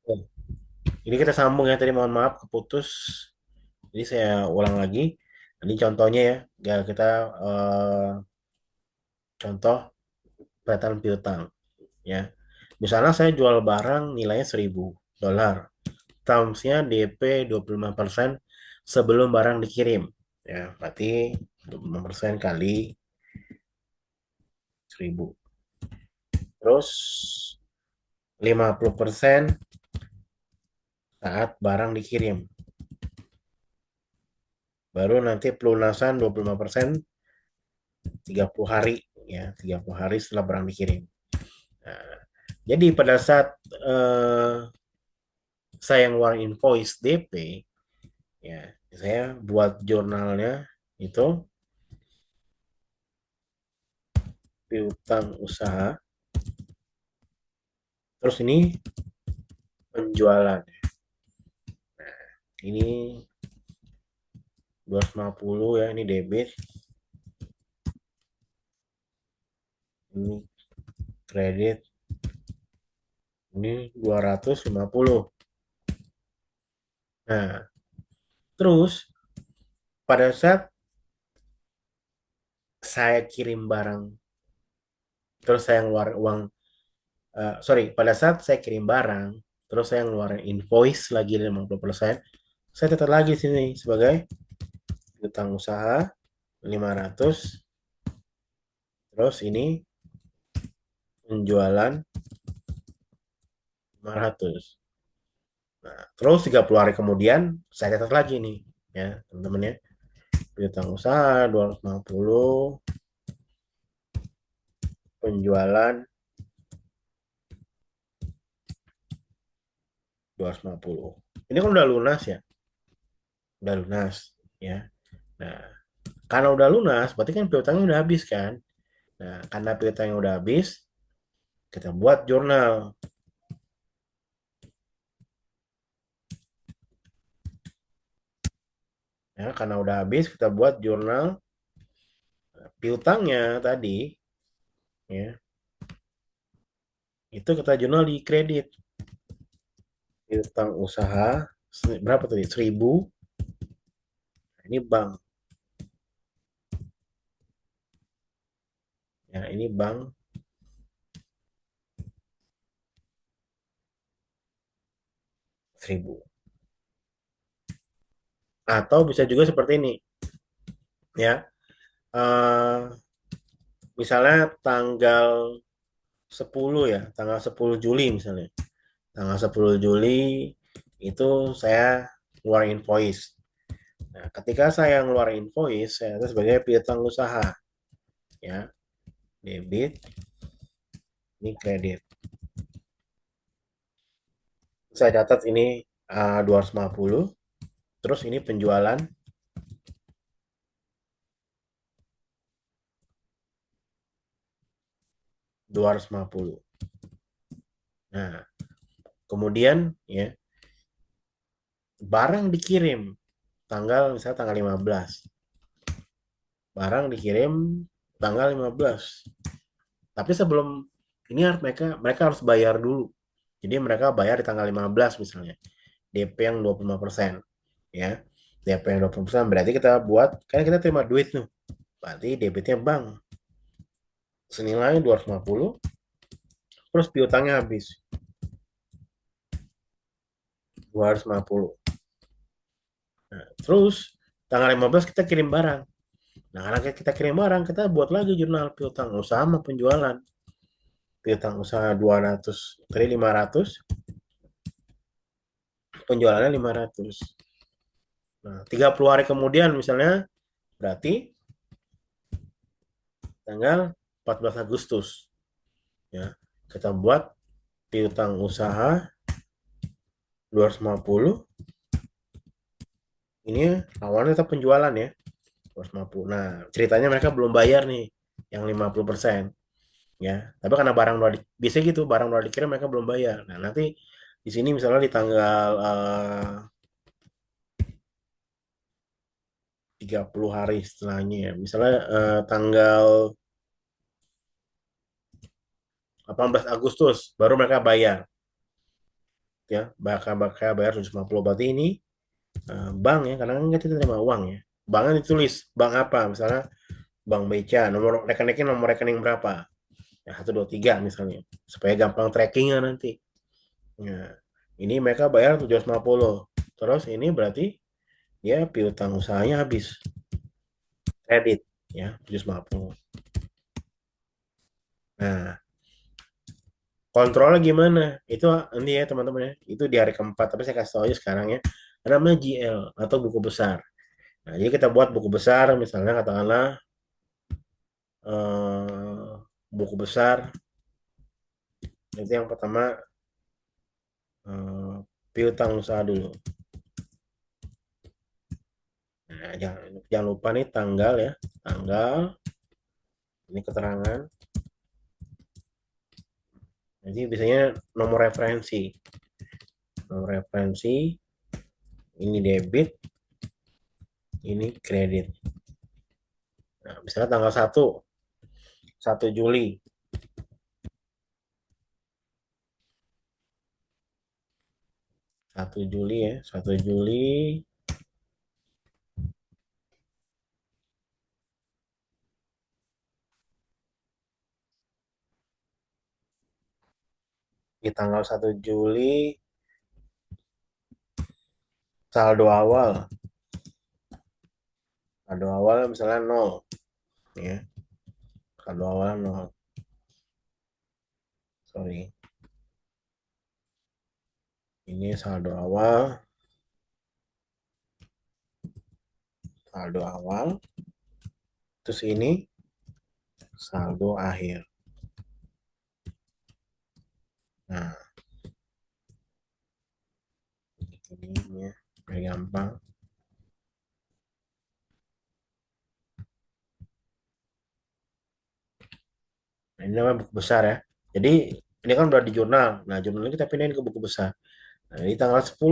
Oh, ini kita sambung ya, tadi mohon maaf keputus. Jadi saya ulang lagi. Ini contohnya ya. Ya kita eh, contoh perhatian piutang ya. Misalnya saya jual barang nilainya $1.000. Termsnya DP 25% sebelum barang dikirim. Ya, berarti 25% kali 1.000. Terus 50% saat barang dikirim. Baru nanti pelunasan 25% 30 hari ya, 30 hari setelah barang dikirim. Nah, jadi pada saat eh, saya ngeluarin invoice DP ya, saya buat jurnalnya itu piutang usaha. Terus ini penjualan. Ini 250 ya, ini debit, ini kredit, ini 250. Nah, terus pada saat saya kirim barang, terus saya ngeluarin uang, sorry, pada saat saya kirim barang, terus saya ngeluarin invoice lagi 50%, saya tetap lagi sini sebagai utang usaha 500, terus ini penjualan 500. Nah, terus 30 hari kemudian saya catat lagi nih ya, teman-teman ya. Piutang usaha 250, penjualan 250. Ini kan udah lunas ya, udah lunas ya. Nah, karena udah lunas, berarti kan piutangnya udah habis kan. Nah, karena piutangnya udah habis, kita buat jurnal. Ya, karena udah habis, kita buat jurnal piutangnya tadi. Ya, itu kita jurnal di kredit. Piutang usaha berapa tadi? 1.000. Ini bank. Ya, ini bank 1.000. Atau bisa juga seperti ini, ya. Eh, Misalnya tanggal 10 ya, tanggal 10 Juli misalnya. Tanggal 10 Juli itu saya keluar invoice. Nah, ketika saya ngeluarin invoice, saya itu sebagai piutang usaha, ya, debit, ini kredit. Saya catat ini 250, terus ini penjualan 250. Nah, kemudian ya, barang dikirim tanggal misalnya tanggal 15. Barang dikirim tanggal 15. Tapi sebelum ini mereka mereka harus bayar dulu. Jadi mereka bayar di tanggal 15 misalnya. DP yang 25%. Ya. DP yang 20% berarti kita buat, kan kita terima duit tuh. Berarti debitnya bank. Senilai 250, terus piutangnya habis 250. Nah, terus tanggal 15 kita kirim barang. Nah, karena kita kirim barang, kita buat lagi jurnal piutang usaha sama penjualan. Piutang usaha 200, tadi 500, penjualannya 500. Nah, 30 hari kemudian misalnya, berarti tanggal 14 Agustus ya. Kita buat piutang usaha 250, ini awalnya tetap penjualan ya, 250. Nah, ceritanya mereka belum bayar nih yang 50% ya. Tapi karena barang udah bisa gitu, barang udah dikirim mereka belum bayar. Nah, nanti di sini misalnya di tanggal 30 hari setelahnya ya. Misalnya tanggal 18 Agustus baru mereka bayar. ya, bakal bayar 750, berarti ini bank ya, karena kan kita terima uang ya. Banknya ditulis bank apa, misalnya bank BCA, nomor rekeningnya nomor rekening berapa, ya 123 misalnya, supaya gampang trackingnya nanti. Nah, ini mereka bayar 750, terus ini berarti dia piutang usahanya habis kredit ya 750. Nah, kontrolnya gimana? Itu nanti ya teman-teman ya. Itu di hari keempat, tapi saya kasih tahu aja sekarang ya. Ada namanya GL atau buku besar. Nah, jadi kita buat buku besar, misalnya katakanlah eh, buku besar itu yang pertama eh, piutang usaha dulu. Nah, jangan lupa nih tanggal ya, tanggal ini keterangan. Jadi biasanya nomor referensi, nomor referensi ini debit, ini kredit. Nah, misalnya tanggal 1 Juli. 1 Juli ya, 1 Juli di tanggal 1 Juli saldo awal, saldo awal misalnya nol ya, saldo awal nol, sorry, ini saldo awal, saldo awal, terus ini saldo akhir. Nah, ini ya, biar gampang. Nah, ini namanya buku besar ya. Jadi ini kan udah di jurnal. Nah, jurnalnya kita pindahin ke buku besar. Nah, ini tanggal 10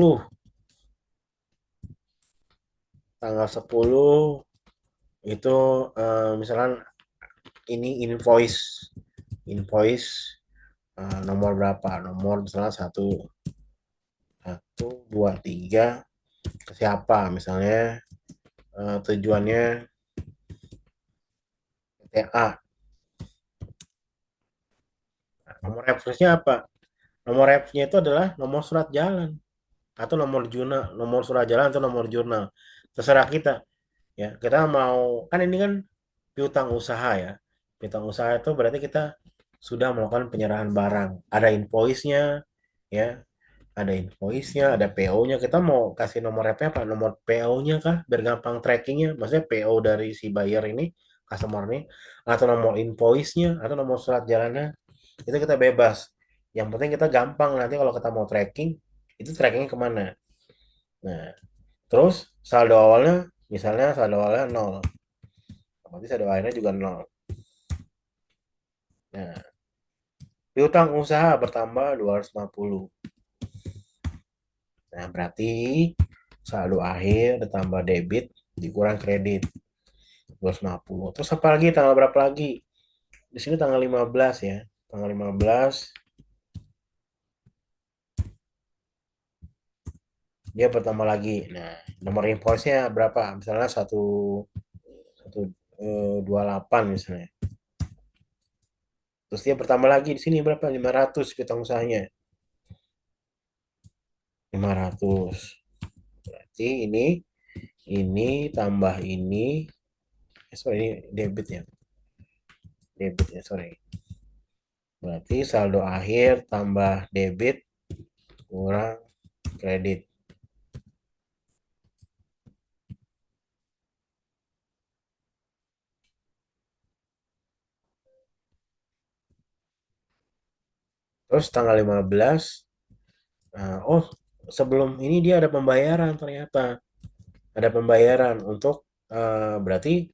itu misalkan ini invoice nomor berapa? Nomor misalnya satu, satu, dua, tiga ke siapa? Misalnya tujuannya PTA. Nah, nomor referensinya apa? Nomor referensinya itu adalah nomor surat jalan atau nomor surat jalan atau nomor jurnal. Terserah kita. Ya, kita mau kan ini kan piutang usaha ya. Piutang usaha itu berarti kita sudah melakukan penyerahan barang. Ada invoice-nya, ya, ada invoice-nya, ada PO-nya. Kita mau kasih nomor rep apa? Nomor PO-nya kah? Biar gampang trackingnya. Maksudnya PO dari si buyer ini, customer ini, atau nomor invoice-nya, atau nomor surat jalannya. Itu kita bebas. Yang penting kita gampang nanti kalau kita mau tracking, itu trackingnya kemana. Nah, terus saldo awalnya, misalnya saldo awalnya nol. Berarti saldo akhirnya juga nol. Nah, piutang usaha bertambah 250. Nah, berarti saldo akhir ditambah debit dikurang kredit 250. Terus apa lagi? Tanggal berapa lagi? Di sini tanggal 15 ya. Tanggal 15 dia bertambah lagi. Nah, nomor invoice-nya berapa? Misalnya 128 misalnya. Terus dia bertambah lagi di sini berapa? 500 piutang usahanya. 500. Berarti ini tambah ini. Sorry, ini debit ya. Debit ya, sorry. Berarti saldo akhir tambah debit kurang kredit. Terus tanggal 15, oh sebelum ini dia ada pembayaran ternyata. Ada pembayaran untuk berarti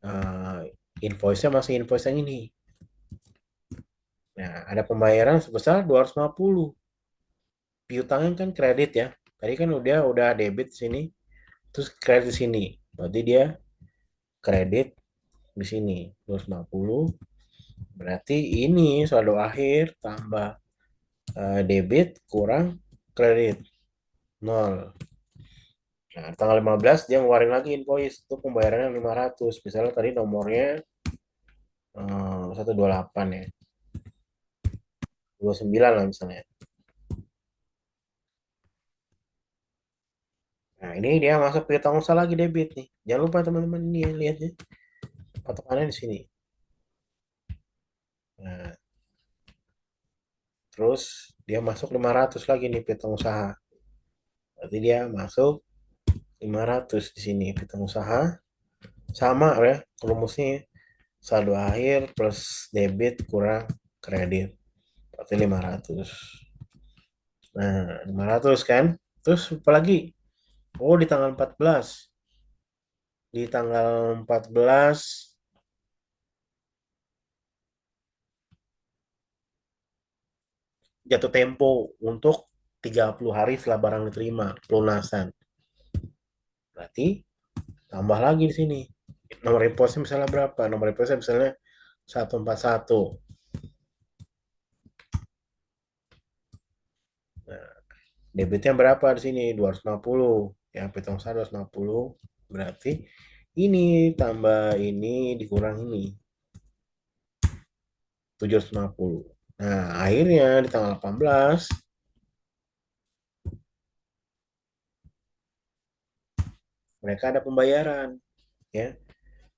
eh, invoice-nya masih invoice yang ini. Nah, ada pembayaran sebesar 250. Piutangnya kan kredit ya. Tadi kan udah debit sini, terus kredit sini. Berarti dia kredit di sini 250. Berarti ini saldo akhir tambah debit kurang kredit nol. Nah, tanggal 15 dia ngeluarin lagi invoice untuk pembayarannya 500. Misalnya tadi nomornya 128 ya. 29 lah misalnya. Nah, ini dia masuk ke tanggung usaha lagi debit nih. Jangan lupa teman-teman ini ya, lihat ya. Patokannya di sini. Nah, terus dia masuk 500 lagi nih piutang usaha. Berarti dia masuk 500 di sini piutang usaha. Sama ya rumusnya. Saldo akhir plus debit kurang kredit. Berarti 500. Nah, 500 kan? Terus apa lagi? Oh, di tanggal 14. Di tanggal 14 jatuh tempo untuk 30 hari setelah barang diterima, pelunasan. Berarti tambah lagi di sini. Nomor invoice misalnya berapa? Nomor invoice misalnya 141. Nah, debitnya berapa di sini? 250. Ya, hitung saya 250. Berarti ini tambah ini dikurang ini 750. Nah, akhirnya di tanggal 18 mereka ada pembayaran ya.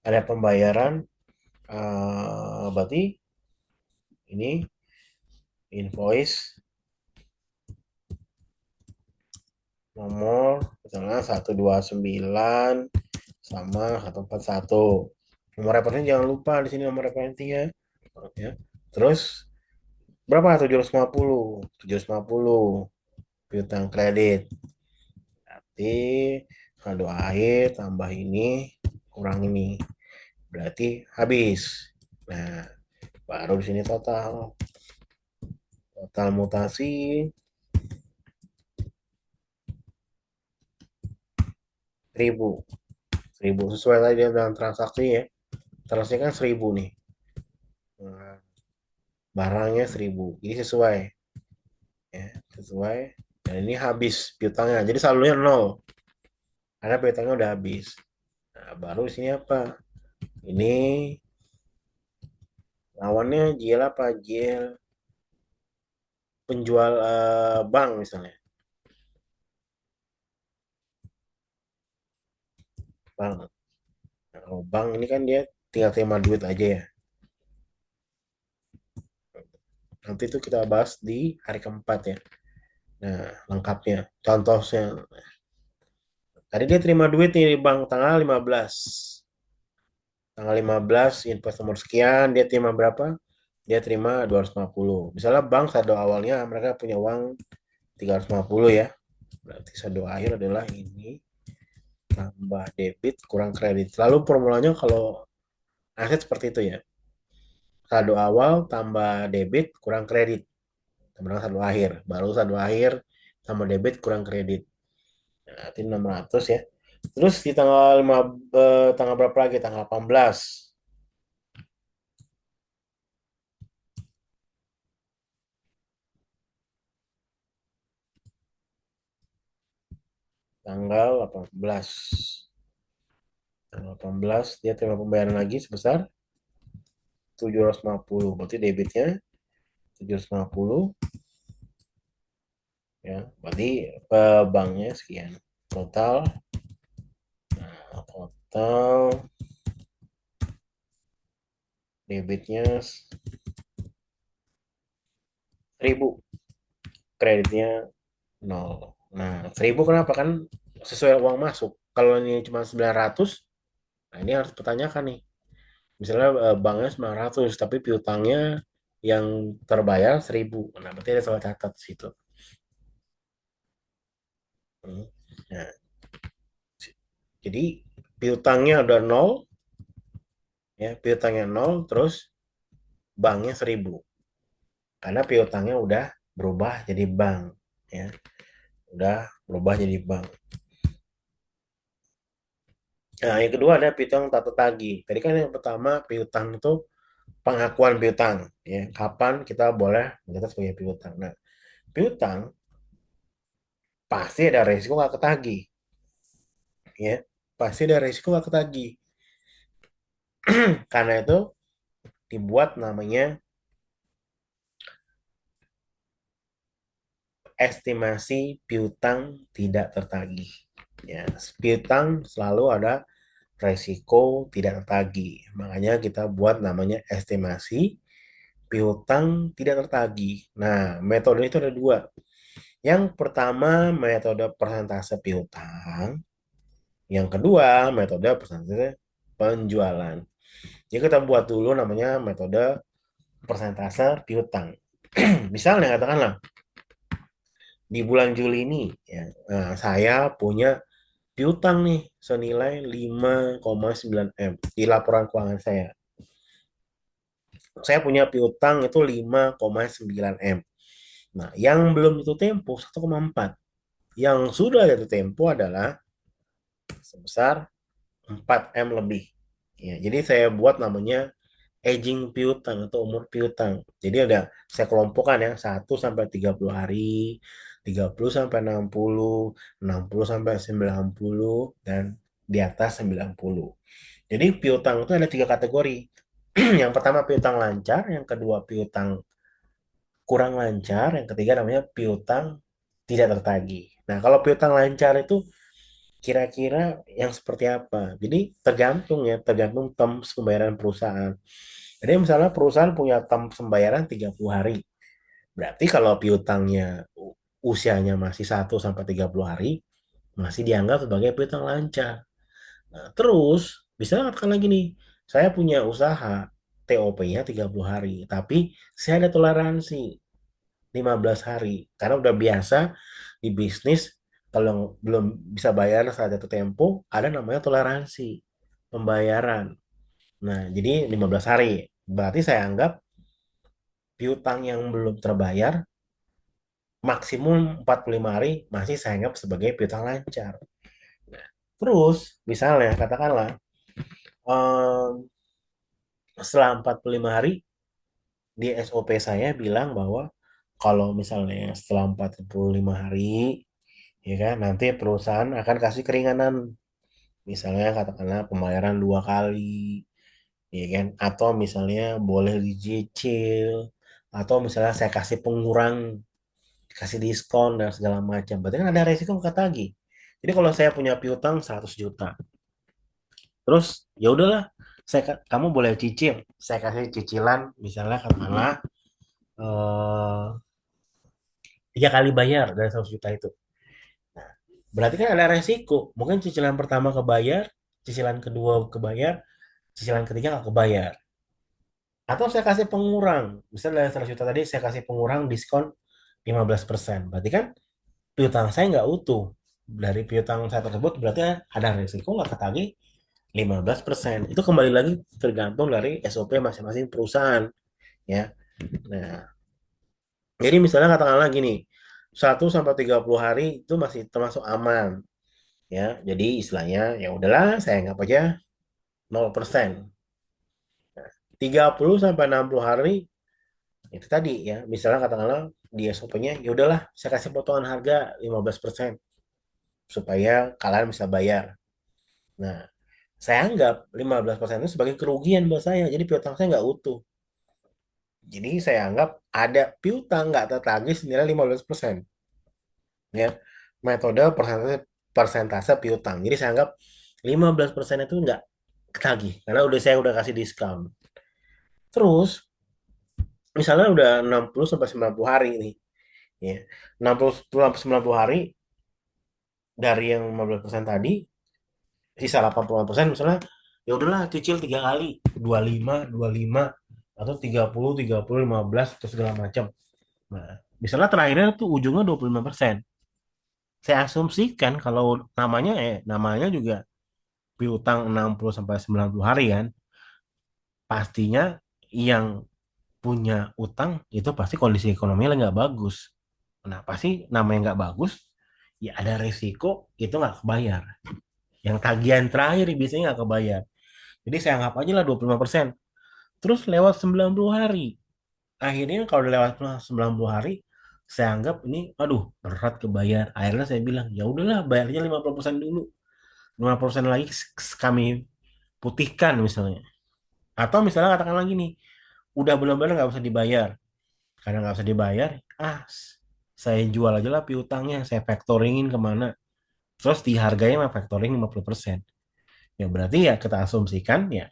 Ada pembayaran berarti ini invoice nomor misalnya 129 sama 141. Nomor referensinya jangan lupa di sini nomor referensinya ya. Terus berapa? 750. 750 piutang kredit. Berarti saldo akhir tambah ini kurang ini. Berarti habis. Nah, baru di sini total. Total mutasi 1000. 1000 sesuai tadi dengan transaksi ya. Transaksi kan 1000 nih. Nah, barangnya 1000. Ini sesuai ya, sesuai. Dan ini habis piutangnya. Jadi saldonya nol. Karena piutangnya udah habis. Nah, baru di sini apa? Ini lawannya JL apa? JL penjual bank misalnya. Bank. Nah, kalau bank ini kan dia tinggal terima duit aja ya. Nanti itu kita bahas di hari keempat ya. Nah, lengkapnya. Contohnya. Tadi dia terima duit nih di bank tanggal 15. Tanggal 15, invest nomor sekian, dia terima berapa? Dia terima 250. Misalnya bank saldo awalnya mereka punya uang 350 ya. Berarti saldo akhir adalah ini tambah debit kurang kredit. Selalu formulanya kalau aset seperti itu ya. Saldo awal tambah debit kurang kredit. Tambah saldo akhir. Baru saldo akhir tambah debit kurang kredit. Nah, itu 600 ya. Terus di tanggal 5, tanggal berapa lagi? Tanggal 18. Tanggal 18. Tanggal 18 dia terima pembayaran lagi sebesar 750. Berarti debitnya 750 ya. Berarti banknya sekian. Total total debitnya 1000, kreditnya nol. Nah, 1000 kenapa kan sesuai uang masuk. Kalau ini cuma 900, nah ini harus pertanyakan nih. Misalnya banknya 900 tapi piutangnya yang terbayar 1000. Nah, berarti ada salah catat di situ. Hmm. Nah, jadi piutangnya ada nol, ya piutangnya nol, terus banknya 1000. Karena piutangnya udah berubah jadi bank, ya, udah berubah jadi bank. Nah, yang kedua ada piutang tak tertagih. Tadi kan yang pertama piutang itu pengakuan piutang, ya, kapan kita boleh mencatat sebagai piutang. Nah, piutang pasti ada resiko nggak ketagih, ya. Pasti ada resiko nggak ketagih. Karena itu dibuat namanya estimasi piutang tidak tertagih. Ya, piutang selalu ada resiko tidak tertagih. Makanya kita buat namanya estimasi piutang tidak tertagih. Nah, metode itu ada dua. Yang pertama metode persentase piutang, yang kedua metode persentase penjualan. Jadi kita buat dulu namanya metode persentase piutang. Misalnya katakanlah di bulan Juli ini ya, saya punya piutang nih senilai 5,9 M di laporan keuangan saya. Saya punya piutang itu 5,9 M. Nah, yang belum itu tempo 1,4. Yang sudah jatuh tempo adalah sebesar 4 M lebih. Ya, jadi saya buat namanya aging piutang atau umur piutang. Jadi ada saya kelompokkan ya 1 sampai 30 hari, 30 sampai 60, 60 sampai 90 dan di atas 90. Jadi piutang itu ada tiga kategori. Yang pertama piutang lancar, yang kedua piutang kurang lancar, yang ketiga namanya piutang tidak tertagih. Nah, kalau piutang lancar itu kira-kira yang seperti apa? Jadi tergantung ya, tergantung terms pembayaran perusahaan. Jadi misalnya perusahaan punya terms pembayaran 30 hari. Berarti kalau piutangnya usianya masih 1 sampai 30 hari, masih dianggap sebagai piutang lancar. Nah, terus bisa katakan lagi nih, saya punya usaha TOP-nya 30 hari, tapi saya ada toleransi 15 hari. Karena udah biasa di bisnis kalau belum bisa bayar saat jatuh tempo, ada namanya toleransi pembayaran. Nah, jadi 15 hari. Berarti saya anggap piutang yang belum terbayar maksimum 45 hari masih saya anggap sebagai piutang lancar. Nah, terus misalnya katakanlah em, setelah 45 hari di SOP saya bilang bahwa kalau misalnya setelah 45 hari ya kan nanti perusahaan akan kasih keringanan, misalnya katakanlah pembayaran 2 kali ya kan, atau misalnya boleh dicicil, atau misalnya saya kasih pengurang, kasih diskon dan segala macam, berarti kan ada resiko nggak tagih. Jadi kalau saya punya piutang 100 juta, terus ya udahlah, kamu boleh cicil, saya kasih cicilan misalnya katakanlah 3 kali bayar dari 100 juta itu. Nah, berarti kan ada resiko. Mungkin cicilan pertama kebayar, cicilan kedua kebayar, cicilan ketiga nggak kebayar. Atau saya kasih pengurang. Misalnya dari 100 juta tadi saya kasih pengurang diskon 15%. Berarti kan piutang saya nggak utuh. Dari piutang saya tersebut berarti ada resiko nggak ketagih 15%. Itu kembali lagi tergantung dari SOP masing-masing perusahaan. Ya. Nah, jadi misalnya katakanlah gini, 1 sampai 30 hari itu masih termasuk aman. Ya, jadi istilahnya ya udahlah saya anggap aja 0%. 30 sampai 60 hari itu tadi ya, misalnya katakanlah di SOP-nya ya udahlah saya kasih potongan harga 15% supaya kalian bisa bayar. Nah, saya anggap 15% itu sebagai kerugian buat saya. Jadi piutang saya nggak utuh. Jadi saya anggap ada piutang nggak tertagih senilai 15%. Ya, metode persentase persentase piutang. Jadi saya anggap 15% itu nggak ketagih karena saya udah kasih diskon. Terus misalnya udah 60 sampai 90 hari nih, ya. 60 sampai 90 hari dari yang 15% tadi, sisa 80% misalnya ya udahlah cicil 3 kali, 25 atau 30 15 atau segala macam. Nah, misalnya terakhirnya tuh ujungnya 25%. Saya asumsikan kalau namanya juga piutang 60 sampai 90 hari kan, pastinya yang punya utang itu pasti kondisi ekonominya nggak bagus. Nah, pasti namanya nggak bagus, ya ada resiko itu nggak kebayar. Yang tagihan terakhir biasanya nggak kebayar. Jadi saya anggap aja lah 25%. Terus lewat 90 hari. Akhirnya kalau udah lewat 90 hari, Saya anggap ini, aduh, berat kebayar. Akhirnya saya bilang, ya udahlah, bayarnya 50% dulu. 50% lagi kami putihkan misalnya. Atau misalnya katakan lagi nih, udah benar-benar nggak usah dibayar. Karena nggak usah dibayar, ah, saya jual aja lah piutangnya, saya factoringin kemana. Terus dihargai sama factoring 50%. Ya berarti ya kita asumsikan ya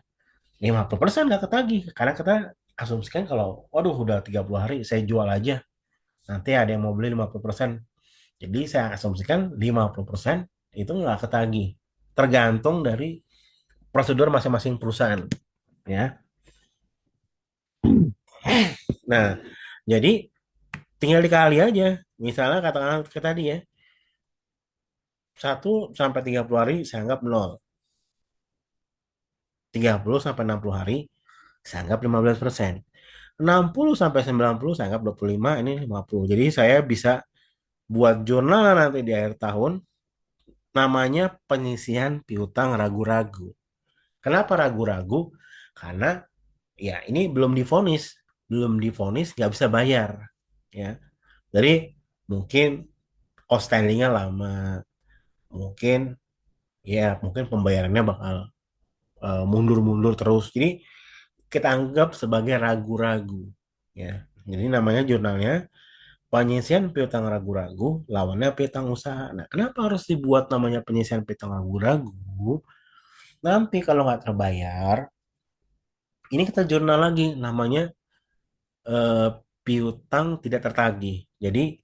50% nggak ketagih. Karena kita asumsikan kalau, waduh udah 30 hari, saya jual aja. Nanti ada yang mau beli 50%. Jadi saya asumsikan 50% itu nggak ketagih. Tergantung dari prosedur masing-masing perusahaan. Ya. Nah, jadi tinggal dikali aja. Misalnya katakan ke tadi ya, 1 sampai 30 hari saya anggap 0. 30 sampai 60 hari saya anggap 15%. 60 sampai 90 saya anggap 25, ini 50. Jadi saya bisa buat jurnal nanti di akhir tahun namanya penyisihan piutang ragu-ragu. Kenapa ragu-ragu? Karena ya ini belum divonis nggak bisa bayar. Ya, jadi mungkin outstandingnya lama, mungkin mungkin pembayarannya bakal mundur-mundur terus. Jadi kita anggap sebagai ragu-ragu. Ya, jadi namanya jurnalnya penyisian piutang ragu-ragu, lawannya piutang usaha. Nah, kenapa harus dibuat namanya penyisian piutang ragu-ragu? Nanti kalau nggak terbayar, ini kita jurnal lagi, namanya eh, piutang tidak tertagih. Jadi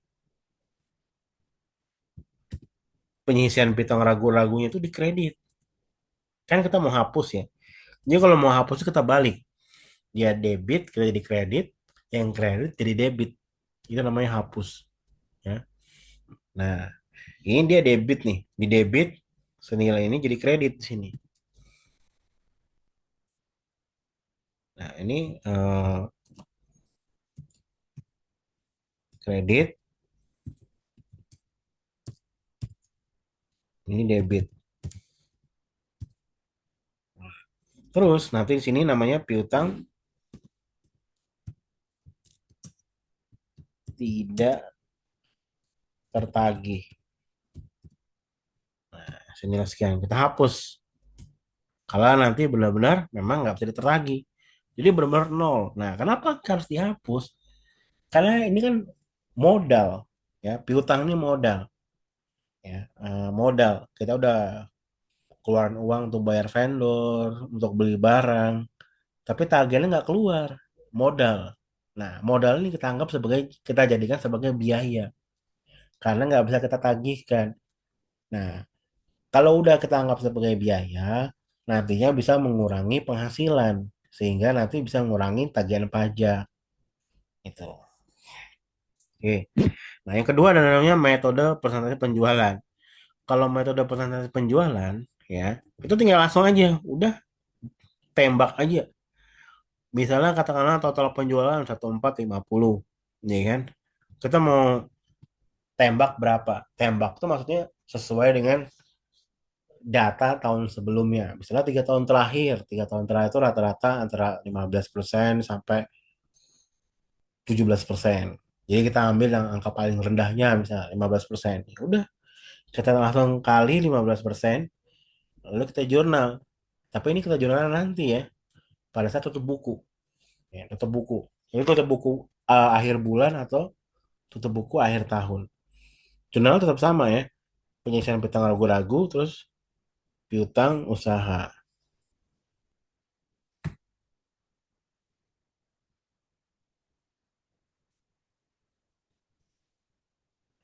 penyisian piutang ragu-ragunya itu dikredit. Kan kita mau hapus ya. Jadi kalau mau hapus kita balik. Dia debit, kita jadi kredit. Yang kredit jadi debit. Itu namanya hapus. Ya. Nah, ini dia debit nih. Di debit, senilai ini jadi kredit di sini. Nah, ini kredit, ini debit. Terus nanti di sini namanya piutang tidak tertagih. Senilai sekian. Kita hapus. Kalau nanti benar-benar memang nggak bisa ditertagih. Jadi benar-benar nol. Nah, kenapa harus dihapus? Karena ini kan modal. Ya, piutang ini modal. Ya, modal. Kita udah keluarin uang untuk bayar vendor, untuk beli barang. Tapi tagihannya nggak keluar. Modal. Nah, modal ini kita anggap sebagai, kita jadikan sebagai biaya. Karena nggak bisa kita tagihkan. Nah, kalau udah kita anggap sebagai biaya, nantinya bisa mengurangi penghasilan. Sehingga nanti bisa mengurangi tagihan pajak. Itu. Oke. Nah, yang kedua ada namanya metode persentase penjualan. Kalau metode persentase penjualan, ya, itu tinggal langsung aja. Udah tembak aja. Misalnya katakanlah total penjualan 1450, ya kan? Kita mau tembak berapa? Tembak itu maksudnya sesuai dengan data tahun sebelumnya. Misalnya 3 tahun terakhir, 3 tahun terakhir itu rata-rata antara 15% sampai 17%. Jadi kita ambil yang angka paling rendahnya, misalnya 15%. Ya udah, kita langsung kali 15%, lalu kita jurnal. Tapi ini kita jurnal nanti ya, pada saat tutup buku. Ya, tutup buku. Ini tutup buku akhir bulan atau tutup buku akhir tahun. Jurnal tetap sama ya, penyelesaian piutang ragu-ragu, terus piutang usaha.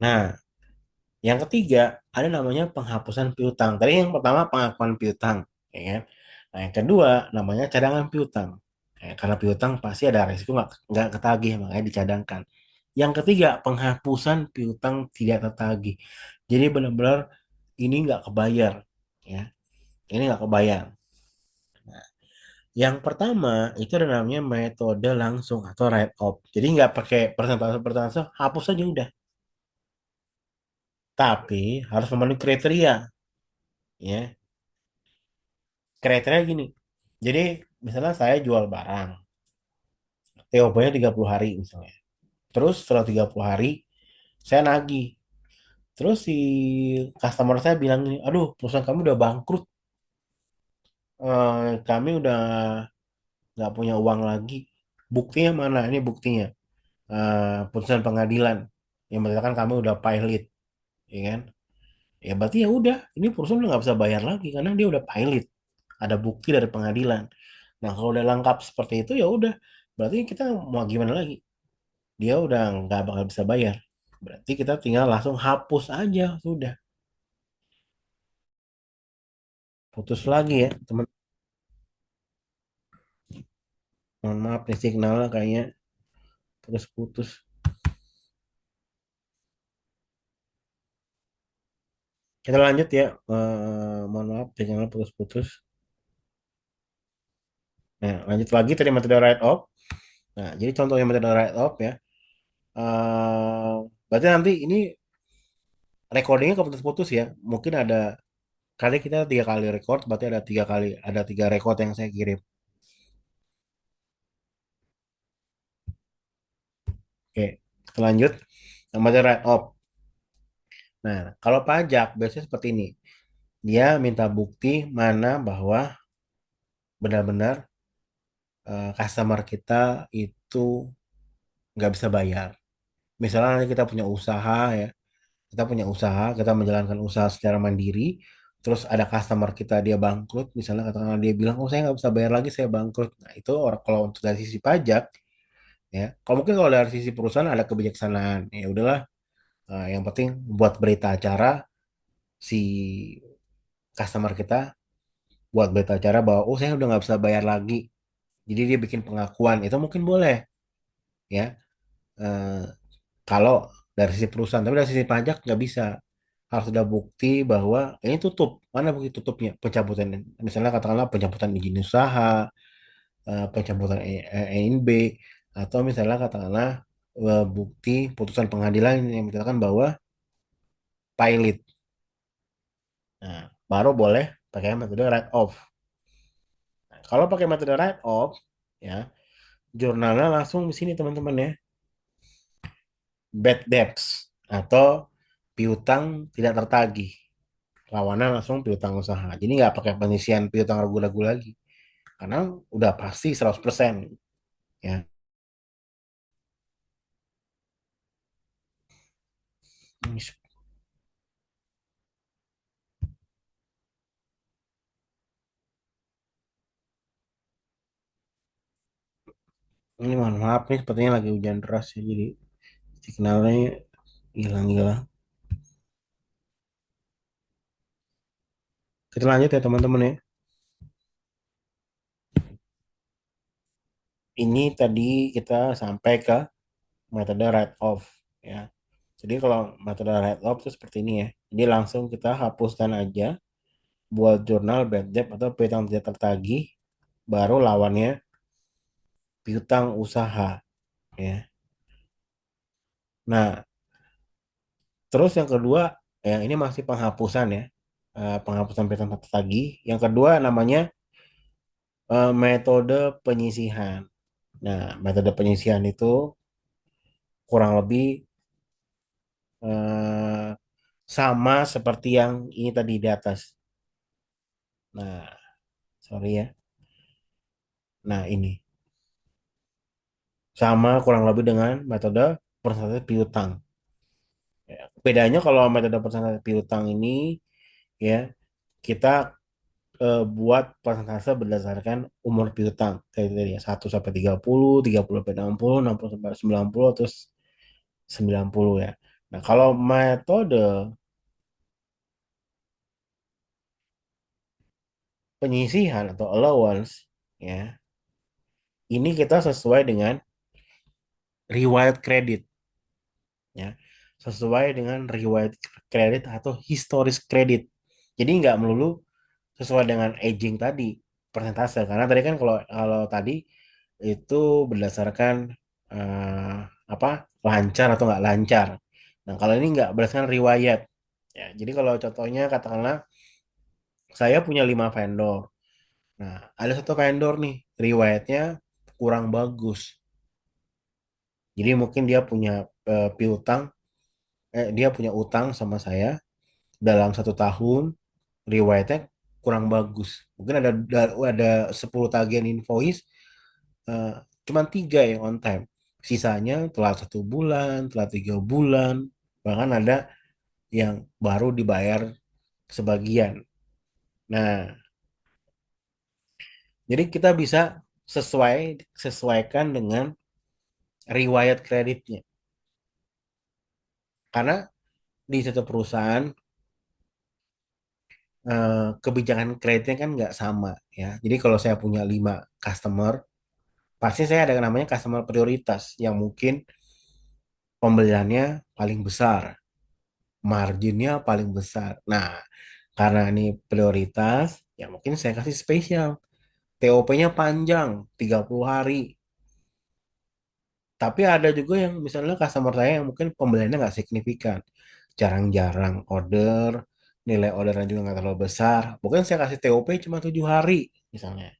Nah, yang ketiga, ada namanya penghapusan piutang. Tadi yang pertama pengakuan piutang, ya kan? Nah, yang kedua namanya cadangan piutang. Karena piutang pasti ada risiko nggak ketagih, makanya dicadangkan. Yang ketiga, penghapusan piutang tidak tertagih. Jadi benar-benar ini nggak kebayar, ya. Ini nggak kebayar. Nah, yang pertama itu ada namanya metode langsung atau write off. Jadi nggak pakai persentase-persentase, hapus aja udah. Tapi harus memenuhi kriteria, ya. Kriteria gini. Jadi misalnya saya jual barang, TOP-nya 30 hari misalnya. Terus setelah 30 hari Saya nagih. Terus si customer saya bilang ini, aduh perusahaan kamu udah bangkrut. Kami udah nggak punya uang lagi. Buktinya mana? Ini buktinya. Putusan pengadilan yang mengatakan kami udah pilot, ya kan? Ya berarti ya udah, ini perusahaan udah nggak bisa bayar lagi karena dia udah pilot. Ada bukti dari pengadilan. Nah kalau udah lengkap seperti itu ya udah, berarti kita mau gimana lagi? Dia udah nggak bakal bisa bayar. Berarti kita tinggal langsung hapus aja, sudah putus lagi ya teman. Mohon maaf nih signalnya kayaknya putus-putus. Kita lanjut ya. Mohon maaf signalnya putus-putus. Nah, lanjut lagi tadi metode write off. Nah, jadi contohnya metode write off ya. eh Berarti nanti ini recordingnya keputus-putus ya. Mungkin ada kali kita 3 kali record, berarti ada 3 record yang saya kirim. Oke, kita lanjut. Metode write off. Nah, kalau pajak biasanya seperti ini. Dia minta bukti mana bahwa benar-benar customer kita itu nggak bisa bayar. Misalnya nanti kita punya usaha ya, kita menjalankan usaha secara mandiri, terus ada customer kita dia bangkrut, misalnya katakanlah dia bilang, oh saya nggak bisa bayar lagi, saya bangkrut. Nah itu orang kalau untuk dari sisi pajak ya, kalau mungkin kalau dari sisi perusahaan ada kebijaksanaan, ya udahlah, yang penting buat berita acara si customer kita buat berita acara bahwa oh saya udah nggak bisa bayar lagi, jadi dia bikin pengakuan itu mungkin boleh ya. Eh, Kalau dari sisi perusahaan, tapi dari sisi pajak nggak bisa. Harus ada bukti bahwa ini tutup. Mana bukti tutupnya? Pencabutan, misalnya katakanlah pencabutan izin usaha, pencabutan EINB, atau misalnya katakanlah bukti putusan pengadilan yang menyatakan bahwa pilot. Nah, baru boleh pakai metode write off. Nah, kalau pakai metode write off, ya jurnalnya langsung di sini teman-teman ya, bad debts atau piutang tidak tertagih. Lawannya langsung piutang usaha. Jadi nggak pakai pengisian piutang ragu-ragu lagi. Karena udah pasti 100% ya. Ini mohon maaf nih sepertinya lagi hujan deras ya. Jadi signalnya hilang-hilang. Kita lanjut ya teman-teman ya. Ini tadi kita sampai ke metode write off ya. Jadi kalau metode write off itu seperti ini ya. Jadi langsung kita hapuskan aja buat jurnal bad debt atau piutang tidak tertagih, baru lawannya piutang usaha ya. Nah, terus yang kedua, ya ini masih penghapusan ya. Penghapusan piutang tak tertagih. Yang kedua namanya metode penyisihan. Nah, metode penyisihan itu kurang lebih eh, sama seperti yang ini tadi di atas. Nah, sorry ya. Nah, ini sama kurang lebih dengan metode persentase piutang. Ya, bedanya kalau metode persentase piutang ini ya kita buat persentase berdasarkan umur piutang. Kayak tadi ya, 1 sampai 30 sampai 60, 60 sampai 90, terus 90 ya. Nah, kalau metode penyisihan atau allowance ya, ini kita sesuai dengan riwayat kredit ya. Sesuai dengan riwayat kredit atau historis kredit. Jadi nggak melulu sesuai dengan aging tadi persentase, karena tadi kan kalau kalau tadi itu berdasarkan eh, apa lancar atau nggak lancar. Nah kalau ini nggak berdasarkan riwayat ya. Jadi kalau contohnya katakanlah saya punya 5 vendor. Nah ada satu vendor nih riwayatnya kurang bagus. Jadi mungkin dia punya piutang dia punya utang sama saya dalam 1 tahun, riwayatnya kurang bagus. Mungkin ada 10 tagihan invoice, eh, cuman 3 yang on time. Sisanya telat 1 bulan, telat 3 bulan, bahkan ada yang baru dibayar sebagian. Nah, jadi kita bisa sesuaikan dengan riwayat kreditnya. Karena di satu perusahaan, kebijakan kreditnya kan nggak sama ya. Jadi kalau saya punya 5 customer, pasti saya ada yang namanya customer prioritas yang mungkin pembeliannya paling besar, marginnya paling besar. Nah, karena ini prioritas, ya mungkin saya kasih spesial. TOP-nya panjang, 30 hari. Tapi ada juga yang misalnya customer saya yang mungkin pembeliannya nggak signifikan. Jarang-jarang order, nilai ordernya juga nggak terlalu besar. Mungkin saya kasih TOP cuma 7 hari misalnya.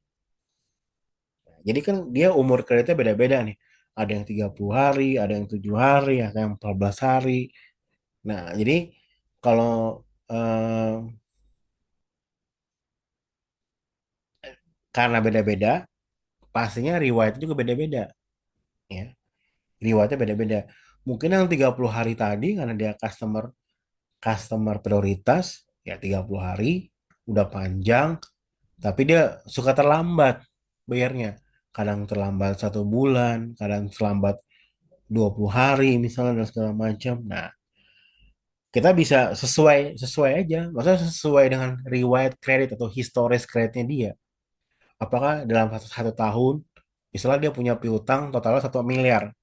Jadi kan dia umur kreditnya beda-beda nih. Ada yang 30 hari, ada yang 7 hari, ada yang 14 hari. Nah, jadi kalau eh, karena beda-beda, pastinya riwayatnya juga beda-beda. Ya, riwayatnya beda-beda. Mungkin yang 30 hari tadi karena dia customer customer prioritas, ya 30 hari, udah panjang, tapi dia suka terlambat bayarnya. Kadang terlambat 1 bulan, kadang terlambat 20 hari misalnya dan segala macam. Nah, kita bisa sesuai sesuai aja, maksudnya sesuai dengan riwayat kredit atau historis kreditnya dia. Apakah dalam satu tahun, misalnya dia punya piutang totalnya 1 miliar,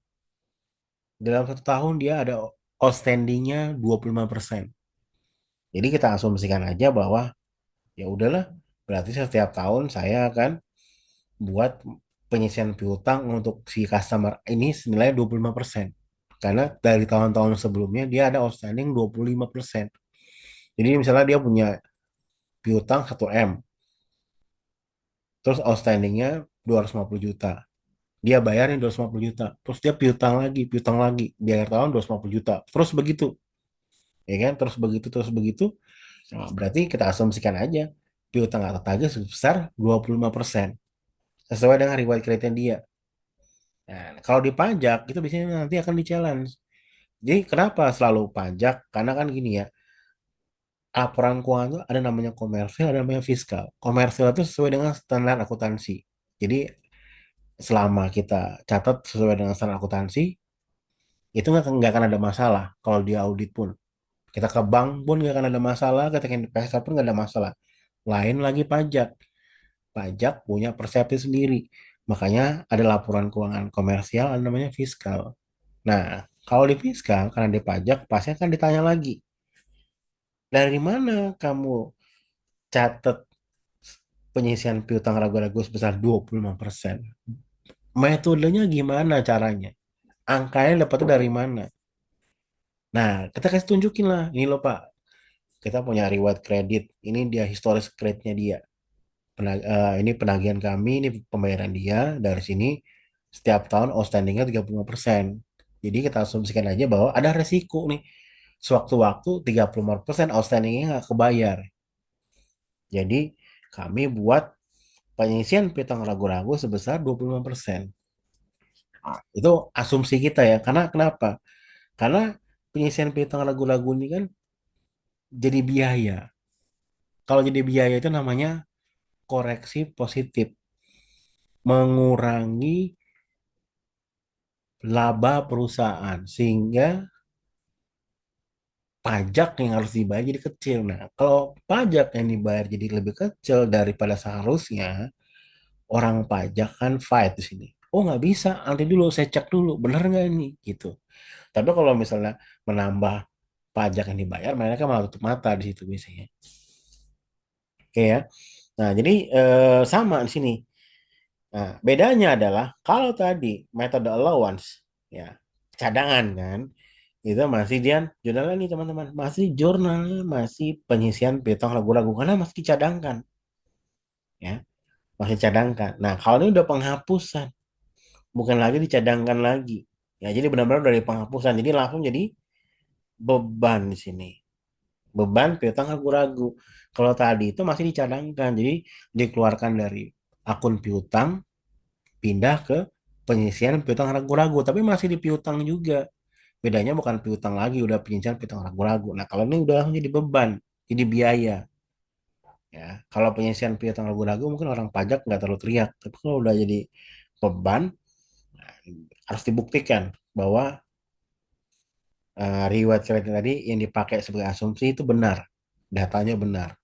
dalam 1 tahun dia ada outstandingnya 25%. Jadi kita asumsikan aja bahwa ya udahlah, berarti setiap tahun saya akan buat penyisian piutang untuk si customer ini senilai 25%. Karena dari tahun-tahun sebelumnya dia ada outstanding 25%. Jadi misalnya dia punya piutang 1 M, terus outstandingnya 250 juta. Dia bayarin 250 juta, terus dia piutang lagi, di akhir tahun 250 juta. Terus begitu, ya kan? Terus begitu. Nah, berarti kita asumsikan aja piutang atau tagih sebesar 25% sesuai dengan riwayat kreditnya dia. Nah, kalau di pajak itu biasanya nanti akan di challenge. Jadi kenapa selalu pajak? Karena kan gini ya, laporan keuangan itu ada namanya komersil, ada namanya fiskal. Komersil itu sesuai dengan standar akuntansi. Jadi selama kita catat sesuai dengan standar akuntansi, itu nggak akan ada masalah kalau di audit pun. Kita ke bank pun nggak akan ada masalah, kita ke investor pun nggak ada masalah. Lain lagi pajak. Pajak punya persepsi sendiri. Makanya ada laporan keuangan komersial, ada namanya fiskal. Nah, kalau di fiskal, karena di pajak, pasti akan ditanya lagi. Dari mana kamu catat penyisian piutang ragu-ragu sebesar 25%? Metodenya gimana caranya? Angkanya dapatnya dari mana? Nah, kita kasih tunjukin lah. Ini loh Pak, kita punya riwayat kredit. Ini dia historis kreditnya dia. Ini penagihan kami, ini pembayaran dia. Dari sini, setiap tahun outstandingnya 35%. Jadi kita asumsikan aja bahwa ada resiko nih. Sewaktu-waktu 35% outstandingnya nggak kebayar. Jadi kami buat penyisian piutang ragu-ragu sebesar 25%. Itu asumsi kita ya. Karena kenapa? Karena penyisian piutang ragu-ragu ini kan jadi biaya. Kalau jadi biaya itu namanya koreksi positif. Mengurangi laba perusahaan. Sehingga pajak yang harus dibayar jadi kecil. Nah, kalau pajak yang dibayar jadi lebih kecil daripada seharusnya, orang pajak kan fight di sini. Oh nggak bisa, nanti dulu saya cek dulu, bener nggak ini gitu. Tapi kalau misalnya menambah pajak yang dibayar, mereka malah tutup mata di situ biasanya. Oke ya. Nah jadi sama di sini. Nah bedanya adalah kalau tadi metode allowance, ya cadangan kan, itu masih dia jurnalnya nih teman-teman, masih jurnalnya masih penyisian piutang ragu-ragu karena masih dicadangkan, ya masih cadangkan. Nah kalau ini udah penghapusan, bukan lagi dicadangkan lagi. Ya, jadi benar-benar dari penghapusan. Jadi langsung jadi beban di sini. Beban piutang ragu-ragu. Kalau tadi itu masih dicadangkan, jadi dikeluarkan dari akun piutang, pindah ke penyisian piutang ragu-ragu, tapi masih di piutang juga. Bedanya bukan piutang lagi, udah penyisian piutang ragu-ragu. Nah, kalau ini udah langsung jadi beban, jadi biaya. Ya, kalau penyisian piutang ragu-ragu mungkin orang pajak nggak terlalu teriak, tapi kalau udah jadi beban, harus dibuktikan bahwa riwayat kredit tadi yang dipakai sebagai asumsi itu benar, datanya benar.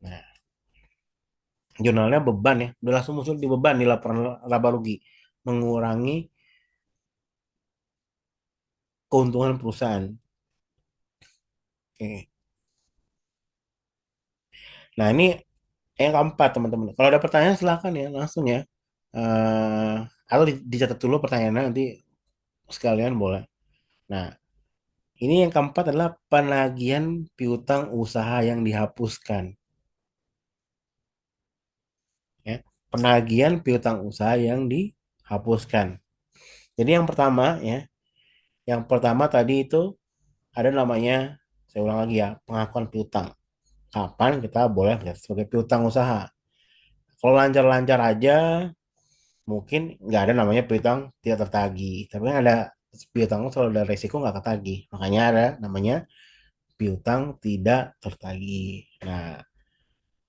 Nah, jurnalnya beban ya, udah langsung muncul di beban di laporan laba rugi, mengurangi keuntungan perusahaan. Oke. Nah, ini yang keempat teman-teman. Kalau ada pertanyaan silahkan ya langsung ya. Eh atau dicatat dulu pertanyaannya nanti sekalian boleh. Nah, ini yang keempat adalah penagihan piutang usaha yang dihapuskan. Ya, penagihan piutang usaha yang dihapuskan. Jadi yang pertama ya, yang pertama tadi itu ada namanya, saya ulang lagi ya, pengakuan piutang. Kapan kita boleh mencatat sebagai piutang usaha? Kalau lancar-lancar aja, mungkin nggak ada namanya piutang tidak tertagih. Tapi kan ada piutang selalu ada resiko nggak tertagih. Makanya ada namanya piutang tidak tertagih. Nah,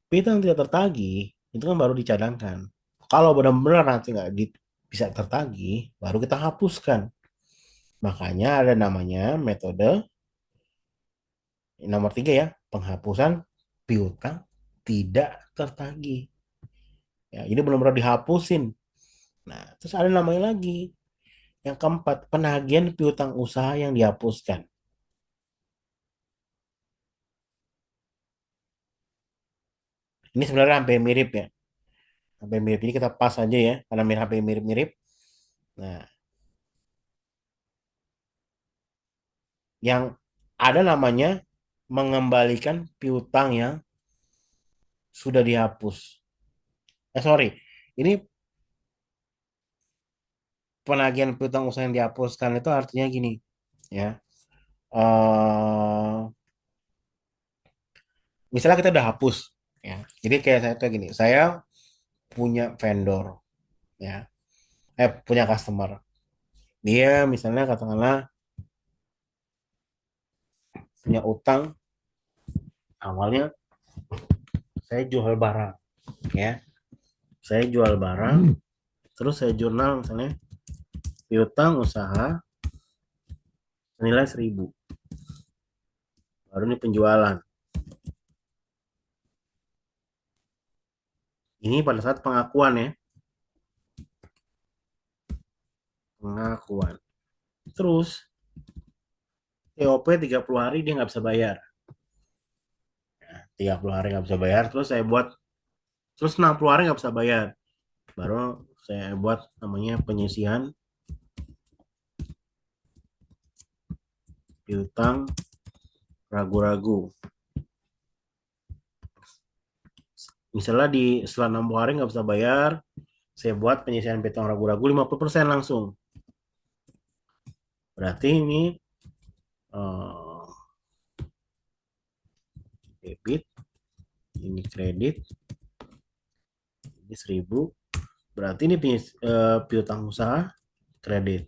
piutang tidak tertagih itu kan baru dicadangkan. Kalau benar-benar nanti nggak bisa tertagih, baru kita hapuskan. Makanya ada namanya metode nomor tiga ya, penghapusan piutang tidak tertagih. Ya, ini benar-benar dihapusin. Nah, terus ada namanya lagi. Yang keempat, penagihan piutang usaha yang dihapuskan. Ini sebenarnya hampir mirip ya. Hampir mirip. Jadi kita pas aja ya, karena hampir mirip-mirip. Nah, yang ada namanya mengembalikan piutang yang sudah dihapus. Sorry. Ini penagihan piutang usaha yang dihapuskan itu artinya gini, ya. eh Misalnya kita udah hapus, ya. Jadi kayak saya tuh gini, saya punya vendor, ya. Punya customer. Dia misalnya katakanlah punya utang, awalnya saya jual barang, ya. Saya jual barang, terus saya jurnal misalnya piutang usaha senilai 1.000. Baru ini penjualan. Ini pada saat pengakuan ya, pengakuan. Terus TOP 30 hari dia nggak bisa bayar. 30 hari nggak bisa bayar, terus saya buat, terus 60 hari nggak bisa bayar. Baru saya buat namanya penyisihan piutang ragu-ragu. Misalnya di setelah 60 hari nggak bisa bayar, saya buat penyisihan piutang ragu-ragu 50% langsung. Berarti ini eh, debit, ini kredit, ini 1.000. Berarti ini piutang usaha kredit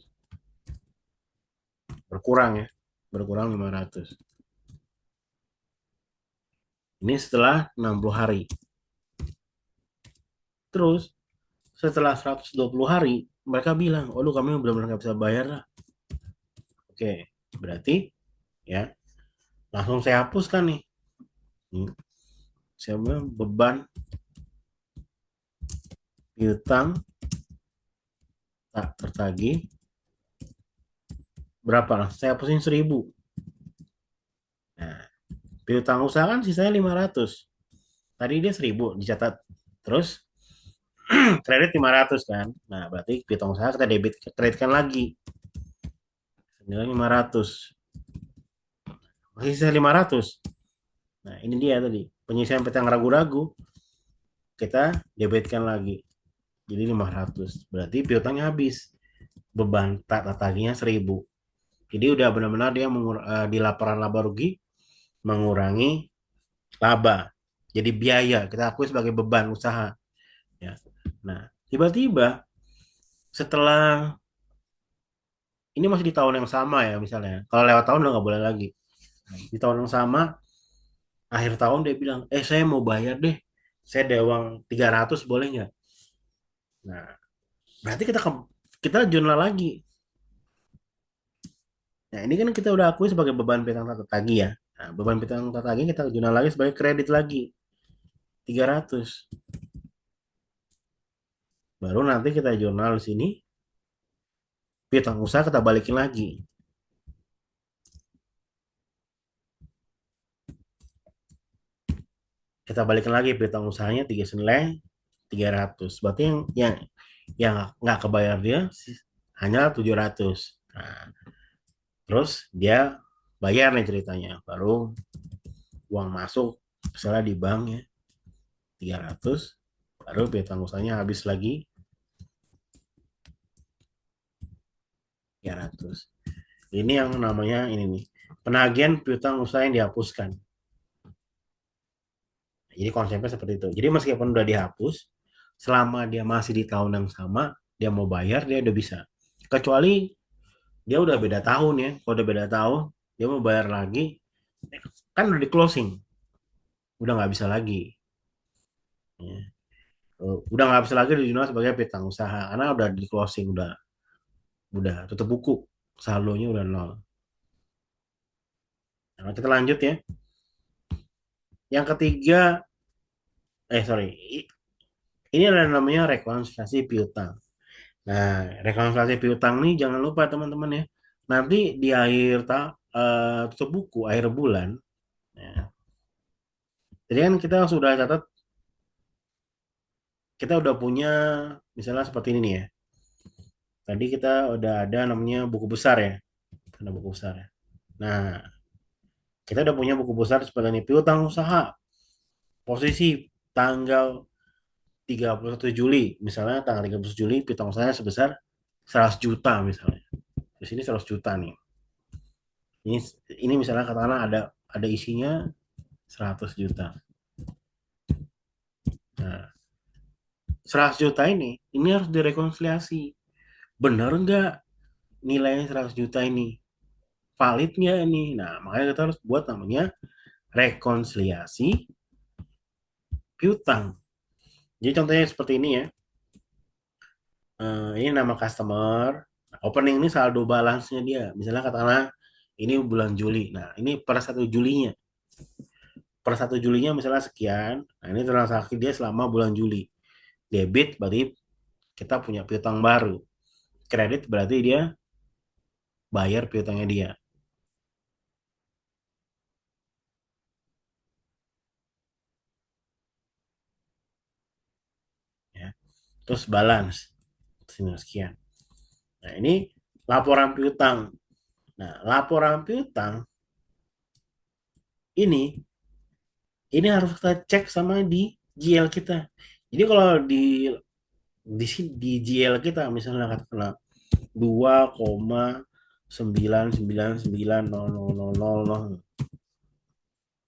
berkurang ya, berkurang 500. Ini setelah 60 hari. Terus setelah 120 hari mereka bilang, "Waduh, kami benar-benar nggak bisa bayar lah." Oke, berarti ya langsung saya hapuskan nih. Saya bilang beban piutang tak tertagih berapa? Saya hapusin 1.000. Nah, piutang usaha kan sisanya 500. Tadi dia 1.000 dicatat. Terus kredit 500 kan. Nah, berarti piutang usaha kita debit kreditkan lagi. Senilai 500. Masih sisa 500. Nah, ini dia tadi. Penyisihan piutang ragu-ragu kita debitkan lagi. Jadi 500. Berarti piutangnya habis. Beban tak tagihnya 1.000. Jadi udah benar-benar dia di laporan laba rugi mengurangi laba. Jadi biaya kita akui sebagai beban usaha. Ya. Nah, tiba-tiba setelah ini masih di tahun yang sama ya misalnya. Kalau lewat tahun udah nggak boleh lagi. Di tahun yang sama, akhir tahun dia bilang, saya mau bayar deh. Saya ada uang 300 boleh nggak? Nah, berarti kita jurnal lagi. Nah, ini kan kita udah akui sebagai beban piutang tak tertagih ya. Nah, beban piutang tak tertagih kita jurnal lagi sebagai kredit lagi 300. Baru nanti kita jurnal di sini piutang usaha kita balikin lagi. Kita balikin lagi piutang usahanya tiga senilai 300. Berarti yang nggak kebayar dia hanya 700. Nah, terus dia bayar nih ceritanya. Baru uang masuk misalnya di bank ya 300, baru piutang usahanya habis lagi 300. Ini yang namanya ini nih, penagihan piutang usaha yang dihapuskan. Jadi konsepnya seperti itu. Jadi meskipun udah dihapus, selama dia masih di tahun yang sama, dia mau bayar dia udah bisa. Kecuali dia udah beda tahun ya. Kalau udah beda tahun, dia mau bayar lagi, kan udah di closing, udah nggak bisa lagi. Ya. Udah nggak bisa lagi dijual sebagai piutang usaha karena udah di closing, udah tutup buku, saldonya udah nol. Nah, kita lanjut ya. Yang ketiga, sorry, ini ada namanya rekonsiliasi piutang. Nah, rekonsiliasi piutang nih jangan lupa teman-teman ya. Nanti di tutup buku akhir bulan, ya. Jadi kan kita sudah catat, kita udah punya misalnya seperti ini nih ya. Tadi kita udah ada namanya buku besar ya. Ada buku besar ya. Nah, kita udah punya buku besar seperti ini piutang usaha. Posisi tanggal 31 Juli, misalnya tanggal 31 Juli piutang usahanya sebesar 100 juta misalnya. Di sini 100 juta nih. Ini ini misalnya katakanlah ada isinya 100 juta. Nah, 100 juta ini harus direkonsiliasi. Benar nggak nilainya 100 juta ini? Valid nggak ini? Nah, makanya kita harus buat namanya rekonsiliasi piutang. Jadi contohnya seperti ini ya. Ini nama customer. Nah, opening ini saldo balance-nya dia. Misalnya katakanlah ini bulan Juli. Nah, ini per 1 Julinya. Per 1 Julinya misalnya sekian. Nah, ini transaksi dia selama bulan Juli. Debit berarti kita punya piutang baru. Kredit berarti dia bayar piutangnya dia. Ya. Terus balance. Sini sekian. Nah, ini laporan piutang. Nah, laporan piutang ini harus kita cek sama di GL kita. Jadi kalau di GL kita misalnya katakanlah 2,9990000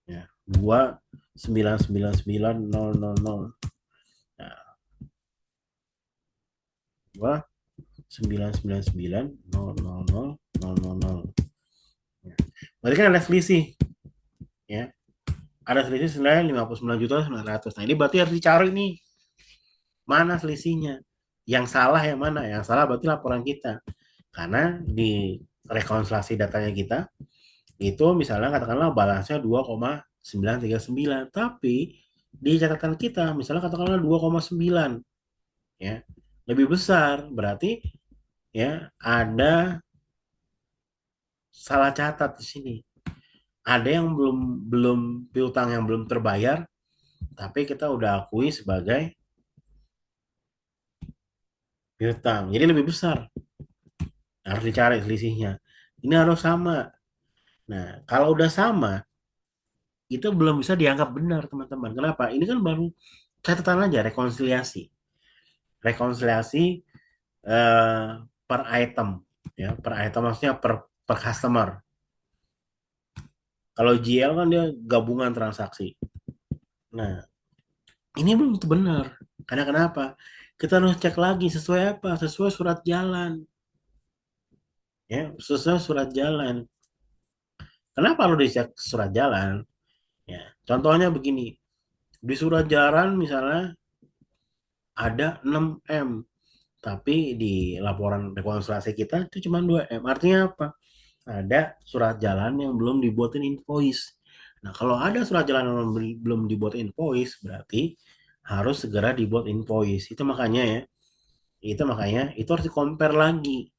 ya 2,9990000 nah 2,9990000 ya. Berarti kan ada selisih ya, ada selisih senilai 59.900.000. Nah, ini berarti harus dicari nih mana selisihnya. Yang salah yang mana? Yang salah berarti laporan kita. Karena di rekonsiliasi datanya kita itu misalnya katakanlah balance-nya 2,939, tapi di catatan kita misalnya katakanlah 2,9 ya. Lebih besar, berarti ya ada salah catat di sini. Ada yang belum belum piutang yang belum terbayar, tapi kita udah akui sebagai piutang. Jadi lebih besar. Harus dicari selisihnya. Ini harus sama. Nah, kalau udah sama, itu belum bisa dianggap benar, teman-teman. Kenapa? Ini kan baru catatan aja, rekonsiliasi. Rekonsiliasi eh, per item. Ya, per item maksudnya per per customer. Kalau GL kan dia gabungan transaksi. Nah, ini belum tentu benar. Karena kenapa? Kita harus cek lagi sesuai apa? Sesuai surat jalan. Ya, sesuai surat jalan. Kenapa harus dicek surat jalan? Ya, contohnya begini. Di surat jalan misalnya ada 6M, tapi di laporan rekonsiliasi kita itu cuma 2M. Artinya apa? Ada surat jalan yang belum dibuatin invoice. Nah, kalau ada surat jalan yang belum dibuat invoice, berarti harus segera dibuat invoice. Itu makanya itu harus di compare lagi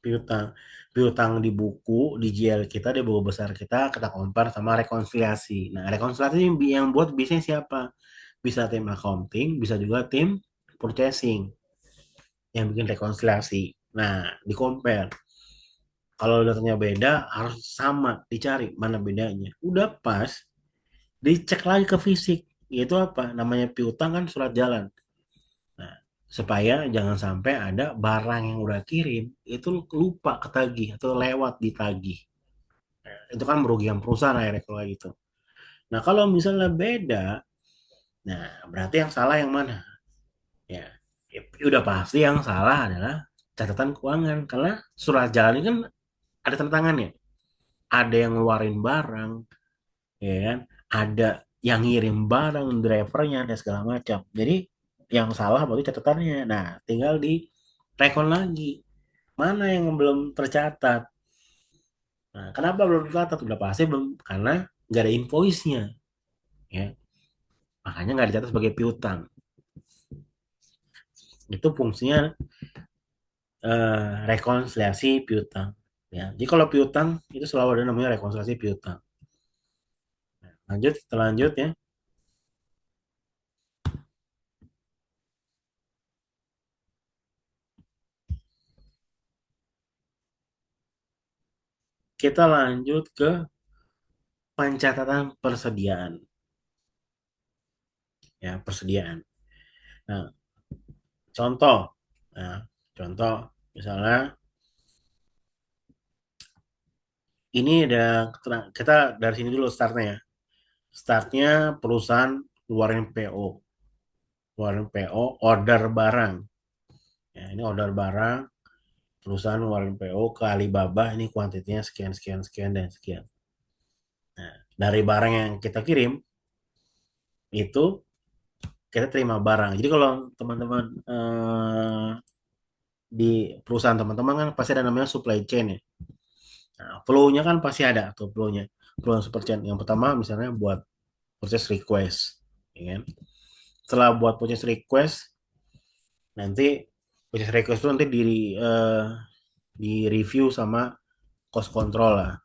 piutang piutang di buku di GL kita di buku besar kita compare sama rekonsiliasi. Nah, rekonsiliasi yang buat biasanya siapa? Bisa tim accounting, bisa juga tim purchasing yang bikin rekonsiliasi. Nah, di compare. Kalau datanya beda harus sama, dicari mana bedanya. Udah pas, dicek lagi ke fisik. Yaitu apa? Namanya piutang kan surat jalan. Nah, supaya jangan sampai ada barang yang udah kirim itu lupa ketagih atau lewat ditagih. Itu kan merugikan perusahaan akhirnya kalau gitu. Nah, kalau misalnya beda, nah berarti yang salah yang mana? Ya, ya udah pasti yang salah adalah catatan keuangan karena surat jalan ini kan ada tanda tangannya. Ada yang ngeluarin barang, ya kan? Ada yang ngirim barang, drivernya dan segala macam. Jadi yang salah berarti catatannya. Nah, tinggal di rekon lagi. Mana yang belum tercatat? Nah, kenapa belum tercatat? Udah pasti belum karena nggak ada invoice-nya, ya. Makanya nggak dicatat sebagai piutang. Itu fungsinya rekonsiliasi piutang. Ya, jadi kalau piutang itu selalu ada namanya rekonsiliasi piutang. Lanjut, kita lanjut ya. Kita lanjut ke pencatatan persediaan. Ya, persediaan. Nah, contoh, nah, contoh misalnya ini ada kita dari sini dulu startnya ya. Startnya perusahaan keluarin PO, order barang. Ya, ini order barang, perusahaan ngeluarin PO ke Alibaba, ini kuantitinya sekian, sekian, sekian, dan sekian. Nah, dari barang yang kita kirim, itu kita terima barang. Jadi kalau teman-teman di perusahaan teman-teman kan pasti ada namanya supply chain ya. Nah, flow-nya kan pasti ada tuh flow-nya. Flow supply chain. Yang pertama misalnya buat purchase request, ya kan? Setelah buat purchase request, nanti purchase request itu nanti di review sama cost control lah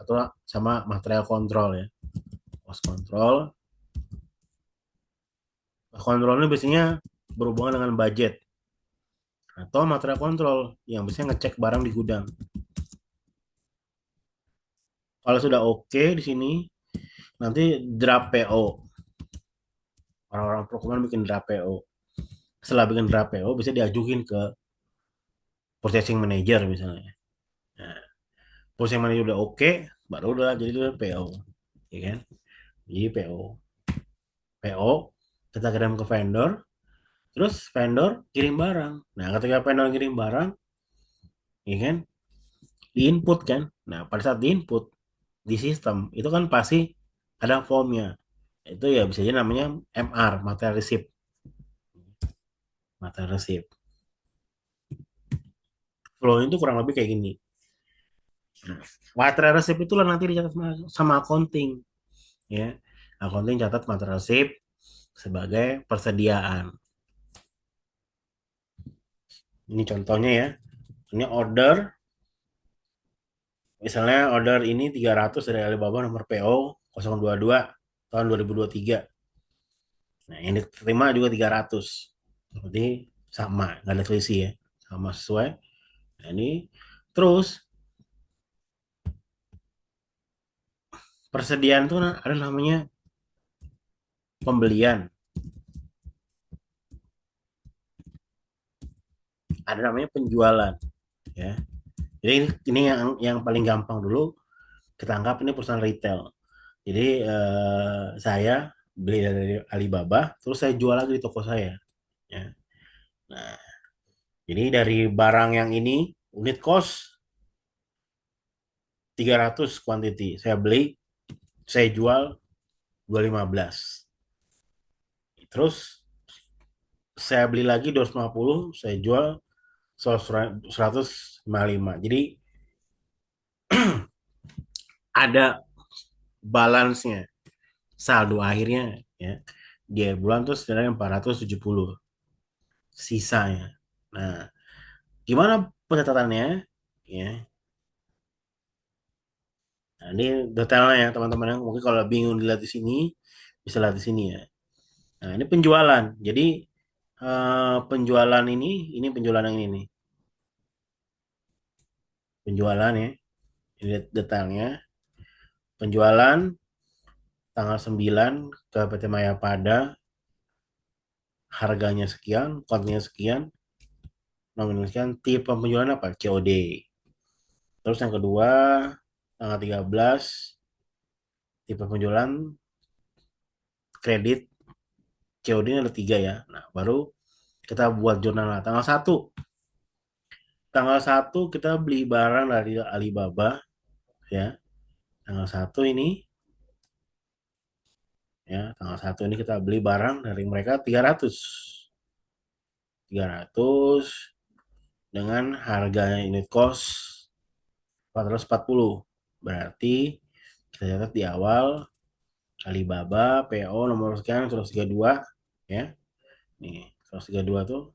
atau sama material control ya. Cost control. Kontrolnya biasanya berhubungan dengan budget atau material control yang biasanya ngecek barang di gudang. Kalau sudah oke di sini, nanti draft PO. Orang-orang procurement bikin draft PO. Setelah bikin draft PO, bisa diajukin ke purchasing manager misalnya. Nah, purchasing manager udah oke, baru udah jadi udah PO, ya kan? Jadi PO kita kirim ke vendor, terus vendor kirim barang. Nah, ketika vendor kirim barang, ya kan, diinput kan. Nah, pada saat diinput di sistem itu kan pasti ada formnya. Itu ya bisa jadi namanya MR, material receipt. Material receipt. Flow itu kurang lebih kayak gini. Nah, material receipt itulah nanti dicatat sama accounting, ya. Accounting catat material receipt sebagai persediaan. Ini contohnya ya. Ini order, misalnya order ini 300 dari Alibaba nomor PO 022 tahun 2023. Nah, yang diterima juga 300. Berarti sama, nggak ada selisih ya. Sama sesuai. Nah, ini terus persediaan itu ada namanya pembelian, ada namanya penjualan, ya. Jadi ini yang paling gampang dulu kita anggap ini perusahaan retail. Jadi saya beli dari Alibaba, terus saya jual lagi di toko saya. Ya. Nah, jadi dari barang yang ini unit cost 300 quantity. Saya beli, saya jual 215. Terus saya beli lagi 250, saya jual 155. Jadi ada balance-nya, saldo akhirnya ya. Di akhir bulan tuh sebenarnya 470 sisanya. Nah, gimana pencatatannya? Ya, nah, ini detailnya ya teman-teman yang mungkin kalau bingung dilihat di sini bisa lihat di sini ya. Nah, ini penjualan. Jadi penjualan ini penjualan yang ini nih. Penjualan ya. Ini detailnya. Penjualan tanggal 9 ke PT Mayapada, harganya sekian, kodnya sekian, nominal sekian, tipe penjualan apa? COD. Terus yang kedua, tanggal 13 tipe penjualan kredit, COD ini ada tiga ya. Nah, baru kita buat jurnal lah. Tanggal satu kita beli barang dari Alibaba ya. Tanggal 1 ini tanggal 1 ini kita beli barang dari mereka 300 dengan harga unit cost 440. Berarti kita catat di awal Alibaba PO nomor sekian 132 ya. Nih, 132 tuh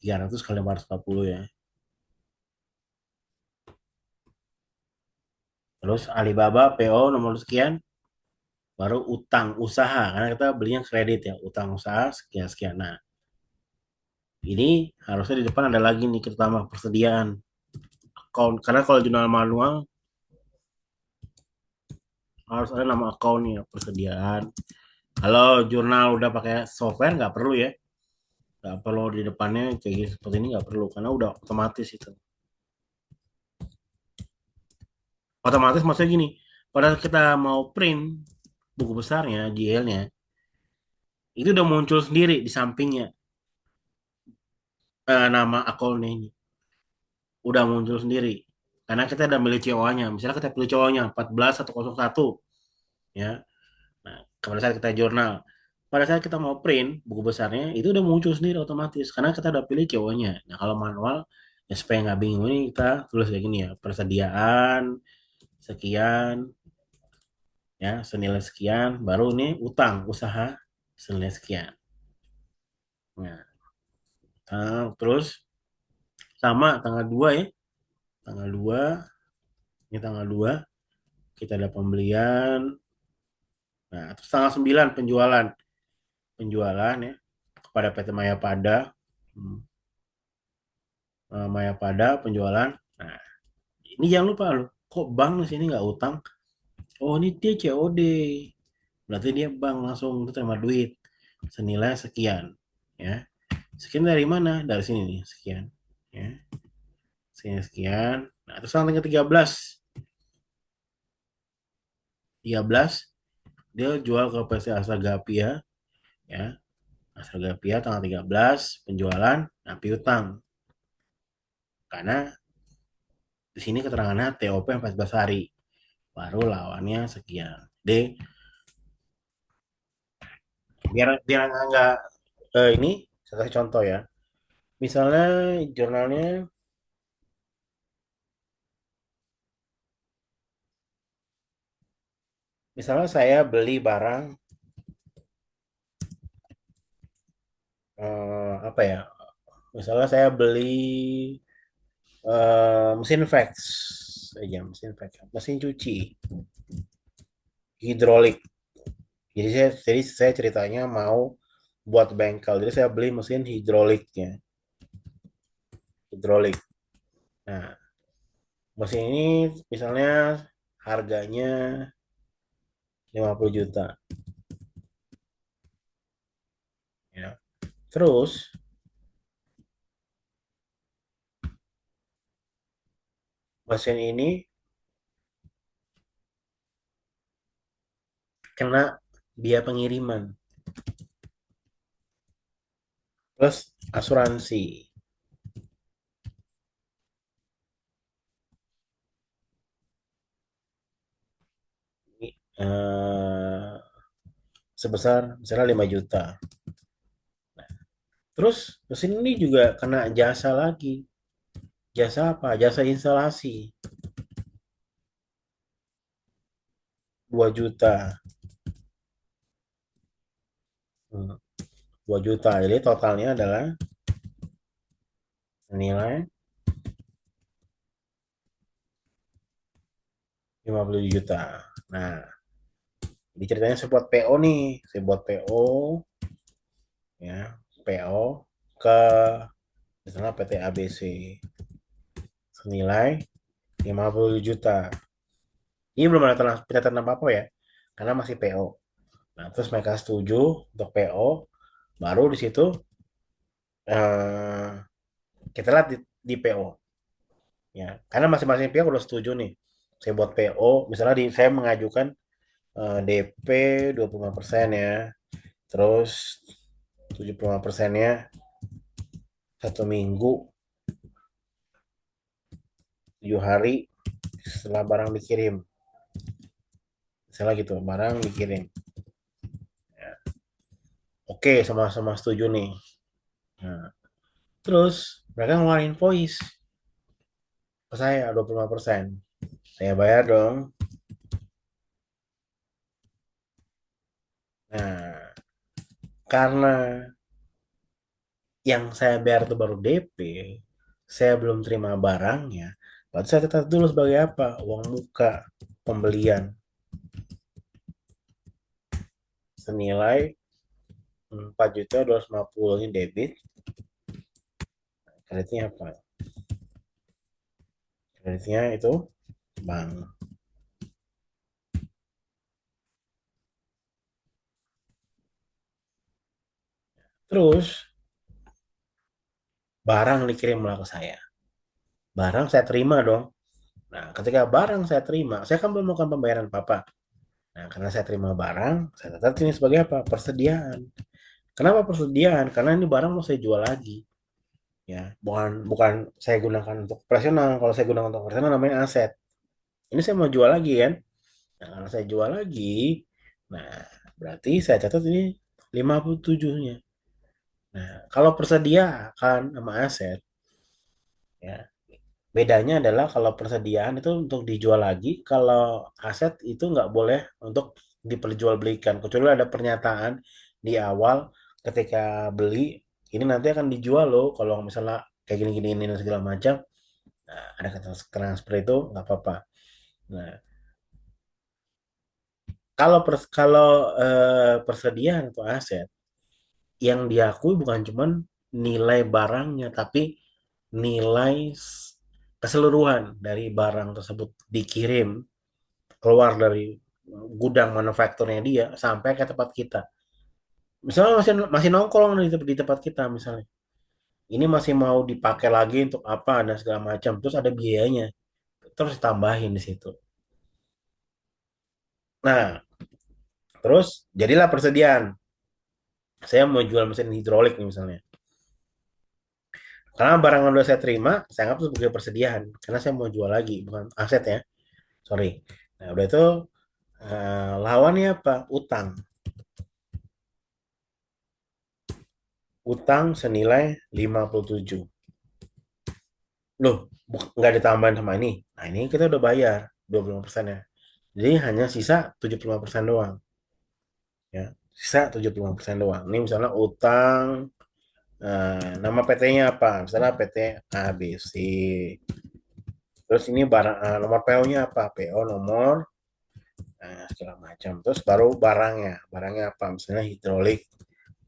300 kali 440 ya. Terus Alibaba PO nomor sekian baru utang usaha karena kita belinya kredit ya, utang usaha sekian sekian. Nah, ini harusnya di depan ada lagi nih terutama persediaan account karena kalau jurnal manual harus ada nama account ya persediaan. Kalau jurnal udah pakai software nggak perlu ya, nggak perlu di depannya kayak gitu, seperti ini nggak perlu karena udah otomatis itu. Otomatis maksudnya gini, pada kita mau print buku besarnya GL-nya itu udah muncul sendiri di sampingnya nama akunnya ini udah muncul sendiri karena kita udah milih CO-nya. Misalnya kita pilih CO-nya 14101 ya. Nah, pada saat kita jurnal, pada saat kita mau print buku besarnya itu udah muncul sendiri otomatis karena kita udah pilih CO-nya. Nah, kalau manual ya supaya nggak bingung ini kita tulis kayak gini ya, persediaan sekian ya, senilai sekian, baru ini utang usaha senilai sekian. Nah, terus sama tanggal 2 ya, tanggal 2 ini tanggal 2 kita ada pembelian. Nah, terus tanggal 9 penjualan. Penjualan ya kepada PT Mayapada. Hmm, Mayapada penjualan. Nah, ini jangan lupa loh. Kok bank di sini nggak utang? Oh, ini dia COD. Berarti dia bank langsung terima duit senilai sekian. Ya. Sekian dari mana? Dari sini nih, sekian. Ya. Sekian sekian. Nah, terus tanggal 13. 13 dia jual ke PT Asagapia ya. Asagapia tanggal 13 penjualan, nah piutang. Karena di sini keterangannya TOP 14 hari. Baru lawannya sekian. D biar biar nggak ini saya kasih contoh ya. Misalnya jurnalnya misalnya saya beli barang apa ya? Misalnya saya beli mesin fax aja, mesin cuci, hidrolik. Jadi saya ceritanya mau buat bengkel. Jadi saya beli mesin hidroliknya, hidrolik. Nah, mesin ini misalnya harganya 50 juta. Terus mesin ini kena biaya pengiriman plus asuransi. eh, Sebesar misalnya 5 juta. Terus mesin ini juga kena jasa lagi. Jasa apa? Jasa instalasi 2 juta. Hmm, 2 juta. Jadi totalnya adalah senilai 50 juta. Nah, di ceritanya saya buat PO nih. Saya buat PO ya, PO ke misalnya PT ABC senilai 50 juta. Ini belum ada penyataan apa-apa ya, karena masih PO. Nah, terus mereka setuju untuk PO, baru di situ eh, kita lihat di PO. Ya, karena masing-masing pihak udah setuju nih. Saya buat PO, misalnya saya mengajukan DP 25% ya, terus 75%-nya 1 minggu, 7 hari setelah barang dikirim. Misalnya gitu, barang dikirim. Oke, sama-sama setuju nih. Nah, terus mereka ngeluarin invoice ke saya 25%. Saya bayar dong. Nah, karena yang saya bayar itu baru DP, saya belum terima barangnya, berarti saya tetap dulu sebagai apa? Uang muka pembelian senilai 4.250 ini debit, kreditnya apa? Kreditnya itu bank. Terus barang dikirimlah ke saya. Barang saya terima dong. Nah, ketika barang saya terima, saya kan belum melakukan pembayaran apa-apa. Nah, karena saya terima barang, saya tetap ini sebagai apa? Persediaan. Kenapa persediaan? Karena ini barang mau saya jual lagi. Ya, bukan bukan saya gunakan untuk operasional. Kalau saya gunakan untuk operasional namanya aset. Ini saya mau jual lagi kan. Nah, kalau saya jual lagi, nah berarti saya catat ini 57-nya. Nah, kalau persediaan sama aset, ya bedanya adalah kalau persediaan itu untuk dijual lagi, kalau aset itu nggak boleh untuk diperjualbelikan, kecuali ada pernyataan di awal ketika beli, ini nanti akan dijual loh, kalau misalnya kayak gini-gini ini dan segala macam. Nah, ada kata transfer itu nggak apa-apa. Nah, kalau persediaan atau aset yang diakui bukan cuman nilai barangnya, tapi nilai keseluruhan dari barang tersebut dikirim keluar dari gudang manufakturnya dia sampai ke tempat kita. Misalnya masih masih nongkrong di tempat kita misalnya. Ini masih mau dipakai lagi untuk apa dan segala macam. Terus ada biayanya. Terus ditambahin di situ. Nah, terus jadilah persediaan. Saya mau jual mesin hidrolik nih misalnya. Karena barang yang udah saya terima, saya anggap sebagai persediaan. Karena saya mau jual lagi, bukan aset ya. Sorry. Nah, udah itu lawannya apa? Utang. Utang senilai 57. Loh, nggak ditambahin sama ini. Nah, ini kita udah bayar 25% ya. Jadi hanya sisa 75% doang. Ya, sisa 75% doang. Ini misalnya utang, nama PT-nya apa? Misalnya PT ABC. Terus ini barang, nomor PO-nya apa? PO nomor, segala macam. Terus baru barangnya. Barangnya apa? Misalnya hidrolik,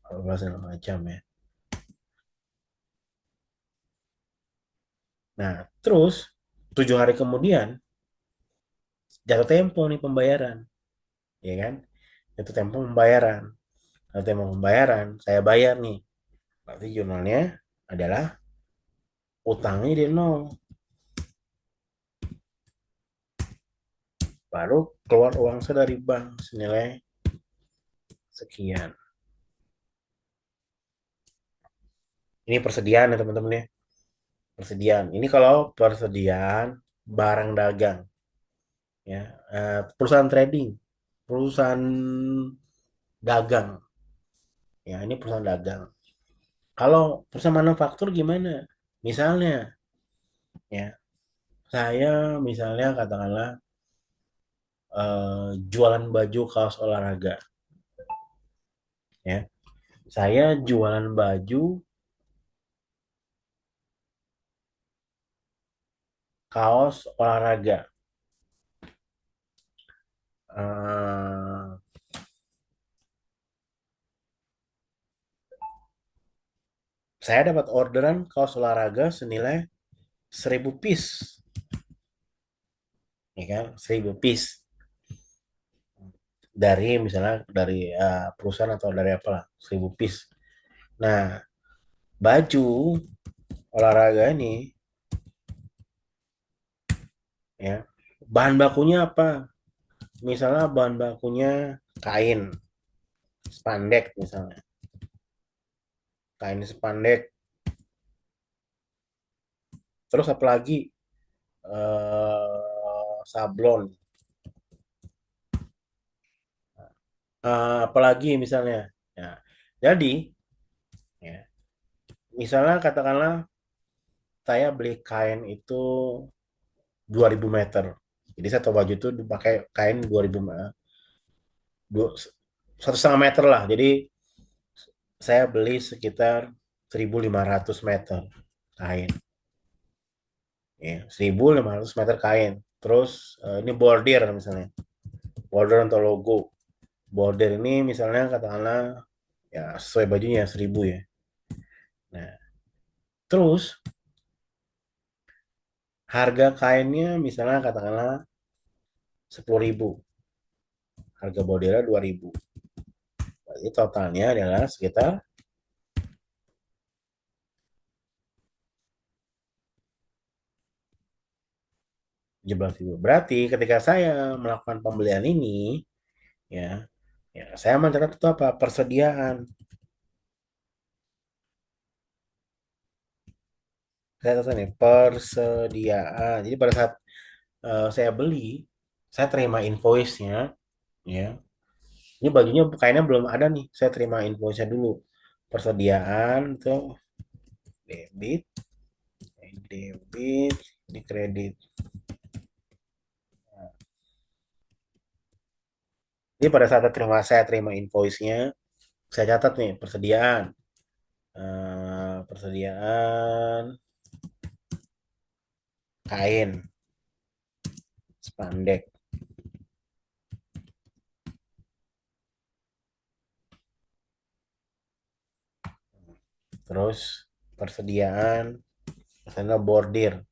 segala macam ya. Nah, terus 7 hari kemudian jatuh tempo nih pembayaran, ya kan? Jatuh tempo pembayaran. Jatuh tempo pembayaran, saya bayar nih. Berarti jurnalnya adalah utangnya di nol. Baru keluar uang saya dari bank senilai sekian. Ini persediaan ya teman-teman ya. Persediaan. Ini kalau persediaan barang dagang ya. Perusahaan trading, perusahaan dagang. Ya, ini perusahaan dagang. Kalau perusahaan manufaktur gimana? Misalnya ya, saya misalnya katakanlah jualan baju kaos olahraga ya. Saya jualan baju kaos olahraga. Eh, saya dapat orderan kaos olahraga senilai 1.000 piece, ya kan? 1.000 piece dari misalnya dari perusahaan atau dari apalah 1.000 piece. Nah, baju olahraga ini ya bahan bakunya apa? Misalnya bahan bakunya kain spandek misalnya, kain spandek. Terus apalagi sablon. Apalagi misalnya. Ya. Jadi ya, misalnya katakanlah saya beli kain itu 2.000 meter. Jadi satu baju itu dipakai kain 2.000 1,5 meter lah. Jadi saya beli sekitar 1.500 meter kain. Ya, 1.500 meter kain. Terus ini bordir misalnya. Border atau logo. Border ini misalnya katakanlah ya sesuai bajunya 1.000 ya. Nah, terus harga kainnya misalnya katakanlah 10.000. Harga bordernya 2.000. Jadi totalnya adalah sekitar 17.000. Berarti ketika saya melakukan pembelian ini, ya, ya saya mencatat itu apa? Persediaan. Saya catat nih, persediaan. Jadi pada saat saya beli, saya terima invoice-nya, ya. Ini bajunya kainnya belum ada nih. Saya terima invoice-nya dulu. Persediaan tuh debit, debit, di kredit. Jadi pada saat saya terima invoice-nya, saya catat nih persediaan. Persediaan kain spandek. Terus persediaan misalnya bordir.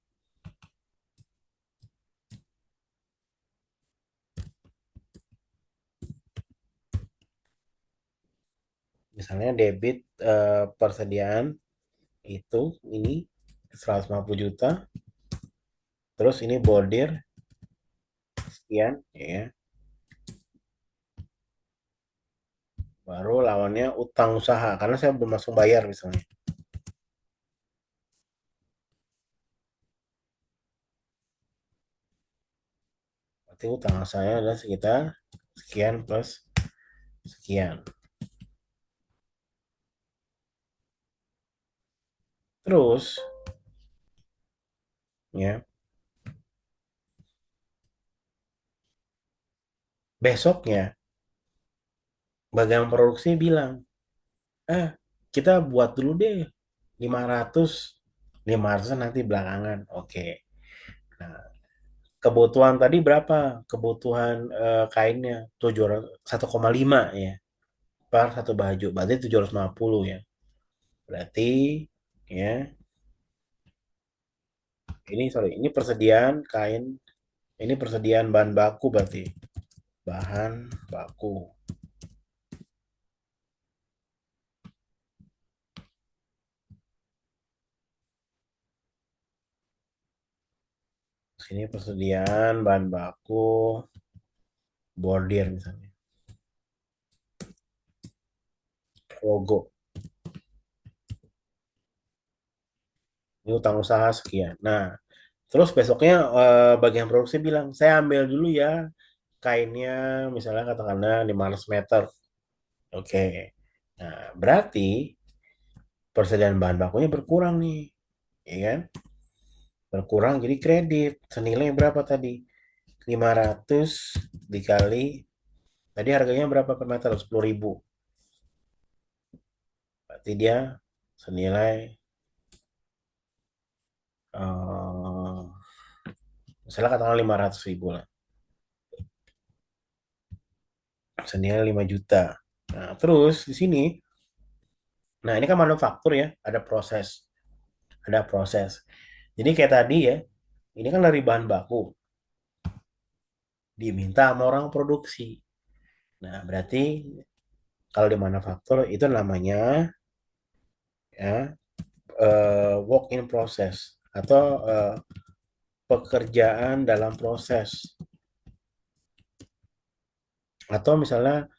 Misalnya debit persediaan itu ini 150 juta. Terus ini bordir sekian ya. Baru lawannya utang usaha karena saya belum langsung bayar misalnya. Berarti utang saya adalah sekitar sekian plus sekian. Terus ya besoknya bagian produksi bilang, eh kita buat dulu deh 500, 500 nanti belakangan. Oke. Nah, kebutuhan tadi berapa? Kebutuhan kainnya 1,5 ya per satu baju. Berarti 750 ya. Berarti ya ini sorry ini persediaan kain, ini persediaan bahan baku berarti bahan baku. Sini persediaan bahan baku, bordir misalnya, logo. Ini utang usaha sekian. Nah, terus besoknya bagian produksi bilang, saya ambil dulu ya kainnya, misalnya katakanlah 500 meter. Oke. Nah, berarti persediaan bahan bakunya berkurang nih, ya kan? Berkurang jadi kredit. Senilai berapa tadi? 500 dikali, tadi harganya berapa per meter? 10.000. Berarti dia senilai eh misalnya katakanlah 500.000 lah. Senilai 5 juta. Nah, terus di sini, nah ini kan manufaktur ya, ada proses. Ada proses. Jadi kayak tadi ya, ini kan dari bahan baku, diminta sama orang produksi. Nah, berarti kalau di manufaktur itu namanya ya work in process atau pekerjaan dalam proses atau misalnya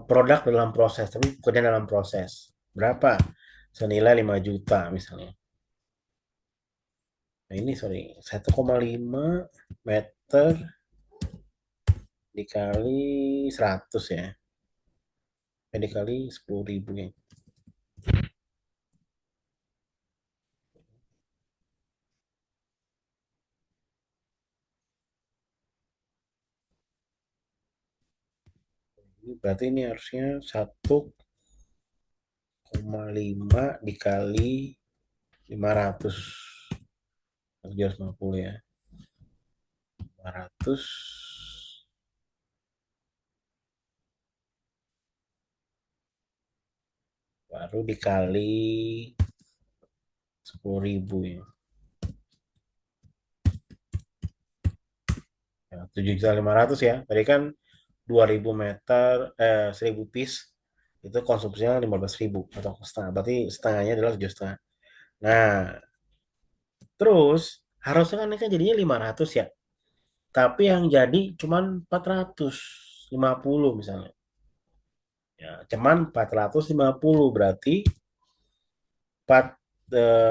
produk dalam proses tapi pekerjaan dalam proses. Berapa? Senilai 5 juta misalnya. Nah, ini sorry 1,5 meter dikali 100 ya. Dikali 10.000 ya. Berarti ini harusnya 1,5 dikali 500. 750 ya. 500 baru dikali 10.000 ya. 7.500.000 ya. Tadi kan 2.000 meter, 1.000 piece itu konsumsinya 15.000 atau setengah. Berarti setengahnya adalah 7,5. Nah, terus harusnya kan ini kan jadinya 500 ya. Tapi yang jadi cuman 450 misalnya. Ya, cuman 450 berarti 4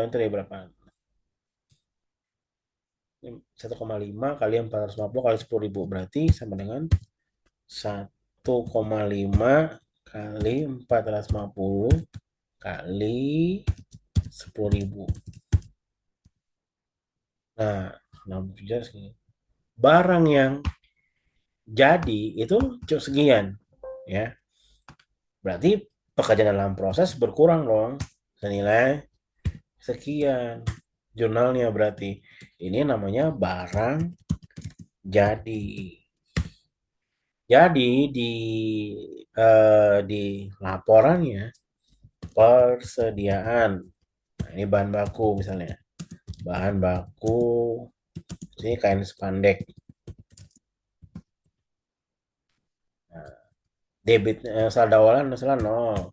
itu ya berapa? 1,5 kali 450 kali 10.000 berarti sama dengan 1,5 kali 450 kali 10.000. Nah, 6 juta segini. Barang yang jadi itu sekian, ya. Berarti pekerjaan dalam proses berkurang dong, senilai sekian. Jurnalnya berarti ini namanya barang jadi. Jadi di laporannya persediaan. Nah, ini bahan baku misalnya. Bahan baku ini kain spandek. Nah, debit saldo awalan misalnya 0.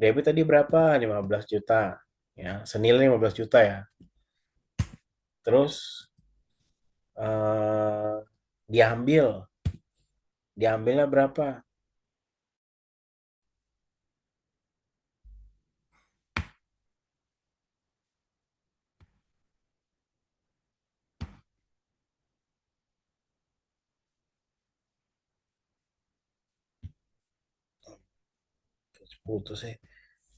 Debit tadi berapa? 15 juta. Ya, senilai 15 juta ya. Terus eh, diambil. Diambilnya berapa? Putus ya.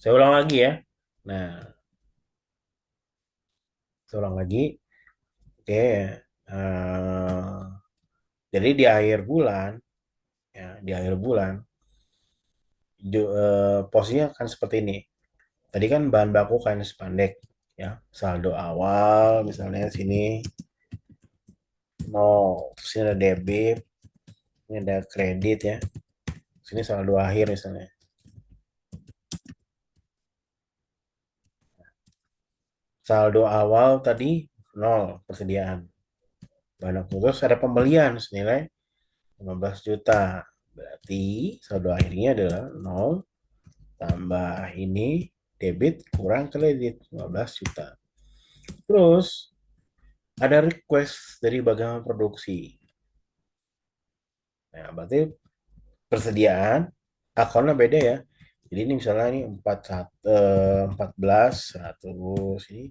Saya ulang lagi ya. Nah, saya ulang lagi. Oke. eh, jadi di akhir bulan, ya, di akhir bulan, posisinya kan seperti ini. Tadi kan bahan baku kain spandek, ya. Saldo awal, misalnya sini 0, terus ini ada debit, ini ada kredit ya. Sini saldo akhir misalnya. Saldo awal tadi 0 persediaan. Bahan baku terus ada pembelian senilai 15 juta. Berarti saldo akhirnya adalah 0 tambah ini debit kurang kredit 15 juta. Terus ada request dari bagian produksi. Nah, berarti persediaan akunnya beda ya. Jadi ini misalnya ini 14 100 ini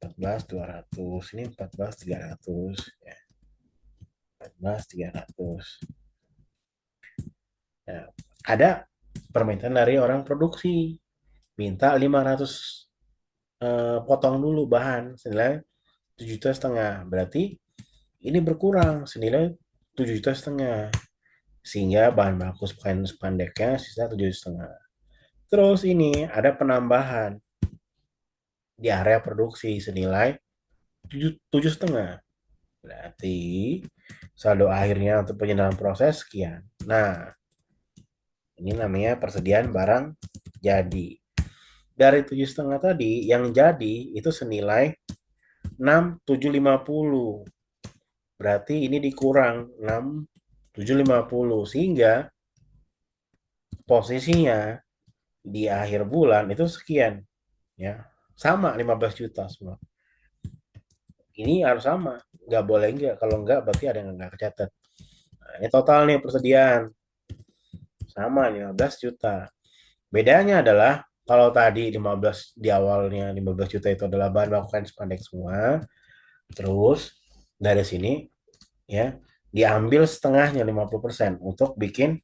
14 200 ini 14 300 ya 14 300. Nah, ada permintaan dari orang produksi minta 500 potong dulu bahan senilai 7,5 juta. Berarti ini berkurang senilai 7,5 juta. Sehingga bahan baku spandeknya sisa 7,5 juta. Terus ini ada penambahan di area produksi senilai 7,5 juta. Berarti saldo akhirnya untuk penyedaran proses sekian. Nah, ini namanya persediaan barang jadi. Dari 7,5 tadi, yang jadi itu senilai 6,750. Berarti ini dikurang 6,750. Sehingga posisinya di akhir bulan itu sekian. Ya, sama 15 juta semua. Ini harus sama. Nggak boleh enggak. Kalau enggak berarti ada yang nggak kecatat. Nah, ini total nih persediaan. Sama 15 juta. Bedanya adalah kalau tadi 15 di awalnya 15 juta itu adalah bahan baku kain spandek semua. Terus dari sini ya diambil setengahnya 50% untuk bikin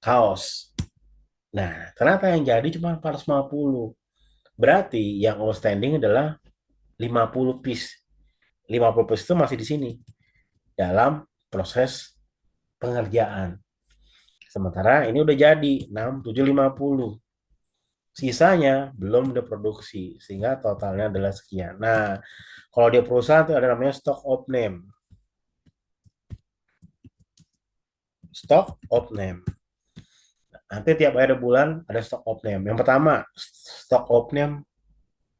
kaos. Nah, ternyata yang jadi cuma 450. Berarti yang outstanding adalah 50 piece. 50 piece itu masih di sini dalam proses pengerjaan. Sementara ini udah jadi 6,750. Sisanya belum diproduksi sehingga totalnya adalah sekian. Nah, kalau di perusahaan itu ada namanya stock of name. Stock of name. Nanti tiap akhir bulan ada stock of name. Yang pertama, stock of name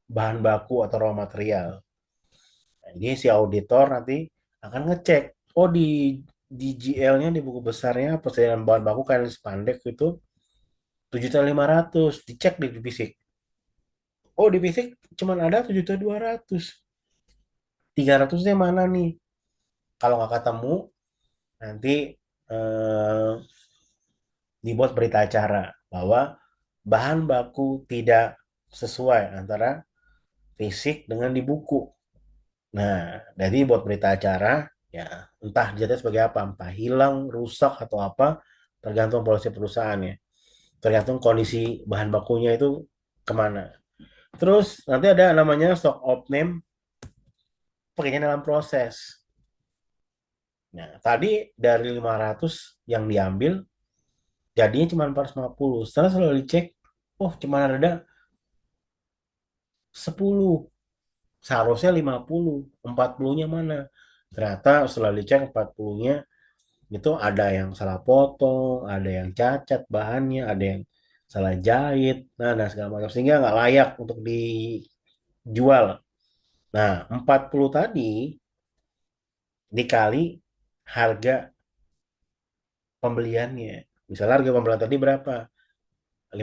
bahan baku atau raw material. Nah, ini si auditor nanti akan ngecek. Oh di GL-nya di buku besarnya persediaan bahan baku kain spandek itu 7,5 juta. Dicek di fisik. Oh di fisik cuma ada 7,2 juta. 300-nya mana nih? Kalau nggak ketemu nanti eh, dibuat berita acara bahwa bahan baku tidak sesuai antara fisik dengan di buku. Nah, jadi buat berita acara, ya entah dijatuh sebagai apa, entah hilang, rusak atau apa, tergantung polisi perusahaannya, tergantung kondisi bahan bakunya itu kemana. Terus nanti ada namanya stock of name pakainya dalam proses. Nah, tadi dari 500 yang diambil, jadinya cuma 450. Setelah selalu dicek, oh cuma ada 10. Seharusnya 50. 40-nya mana? Ternyata setelah dicek 40-nya itu ada yang salah potong, ada yang cacat bahannya, ada yang salah jahit, nah segala macam sehingga nggak layak untuk dijual. Nah, 40 tadi dikali harga pembeliannya. Misalnya harga pembelian tadi berapa? 10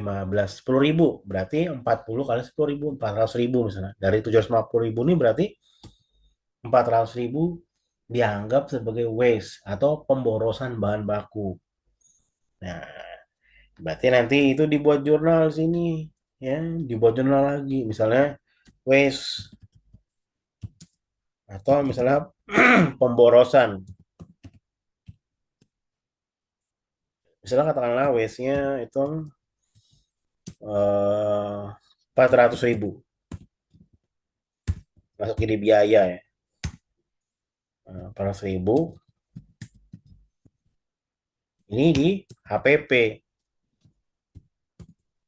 ribu. Berarti 40 kali 10 ribu, 400 ribu misalnya. Dari 750 ribu ini berarti 400 ribu dianggap sebagai waste atau pemborosan bahan baku. Nah, berarti nanti itu dibuat jurnal sini, ya, dibuat jurnal lagi, misalnya waste atau misalnya pemborosan. Misalnya katakanlah waste-nya itu 400 ribu masuk jadi biaya ya. 400 ribu ini di HPP,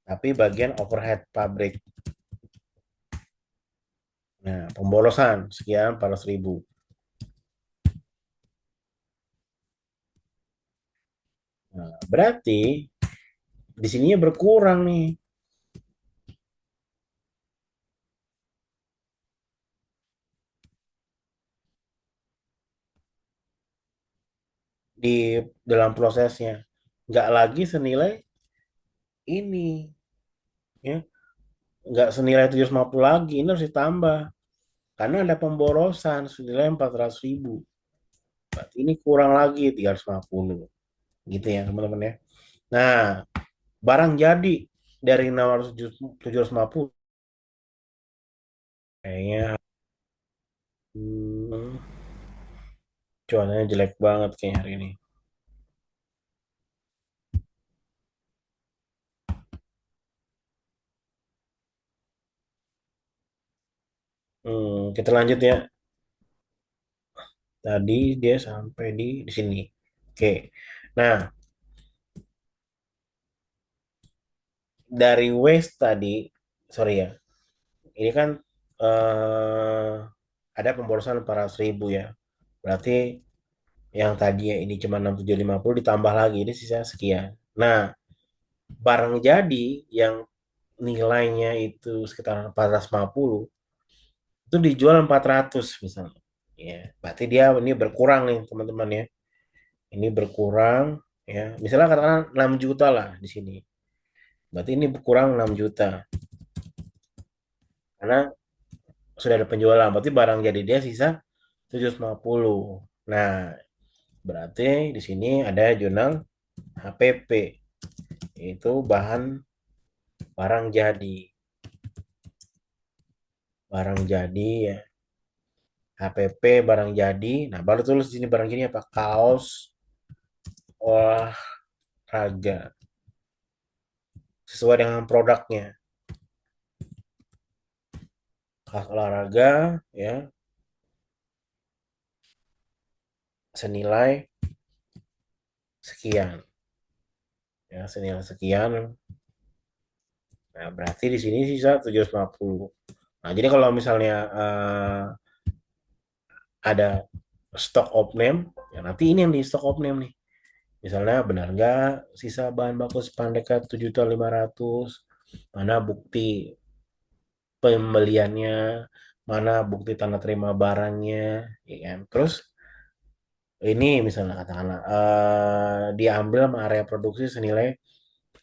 tapi bagian overhead pabrik. Nah, pemborosan sekian 400 ribu. Nah, berarti di sininya berkurang nih. Di dalam prosesnya. Nggak lagi senilai ini. Ya. Nggak senilai 750 lagi. Ini harus ditambah. karena ada pemborosan senilai 400.000. Berarti ini kurang lagi 350 gitu ya teman-teman ya. Nah, barang jadi dari 600 750 kayaknya hmm, cuananya jelek banget kayaknya hari ini. Kita lanjut ya. Tadi dia sampai di sini. Oke. Nah, dari waste tadi, sorry ya, ini kan eh, ada pemborosan 400.000 ya. Berarti yang tadi ya ini cuma 6.750 ditambah lagi, ini sisa sekian. Nah, barang jadi yang nilainya itu sekitar 450 itu dijual 400 misalnya. Ya, berarti dia ini berkurang nih teman-teman ya. Ini berkurang ya. Misalnya katakan 6 juta lah di sini. Berarti ini berkurang 6 juta. Karena sudah ada penjualan. Berarti barang jadi dia sisa 750. Nah, berarti di sini ada jurnal HPP. Itu bahan barang jadi. Barang jadi ya. HPP barang jadi. Nah, baru tulis di sini barang jadi apa? Kaos olahraga. Sesuai dengan produknya. Kaos olahraga ya senilai sekian. Ya, senilai sekian. Nah, berarti di sini sisa 750. Nah, jadi kalau misalnya ada stok off name, ya nanti ini yang di stok off name nih. Misalnya benar nggak sisa bahan baku sepandekat 7.500.000, mana bukti pembeliannya, mana bukti tanda terima barangnya, ya kan? Terus ini misalnya katakanlah diambil sama area produksi senilai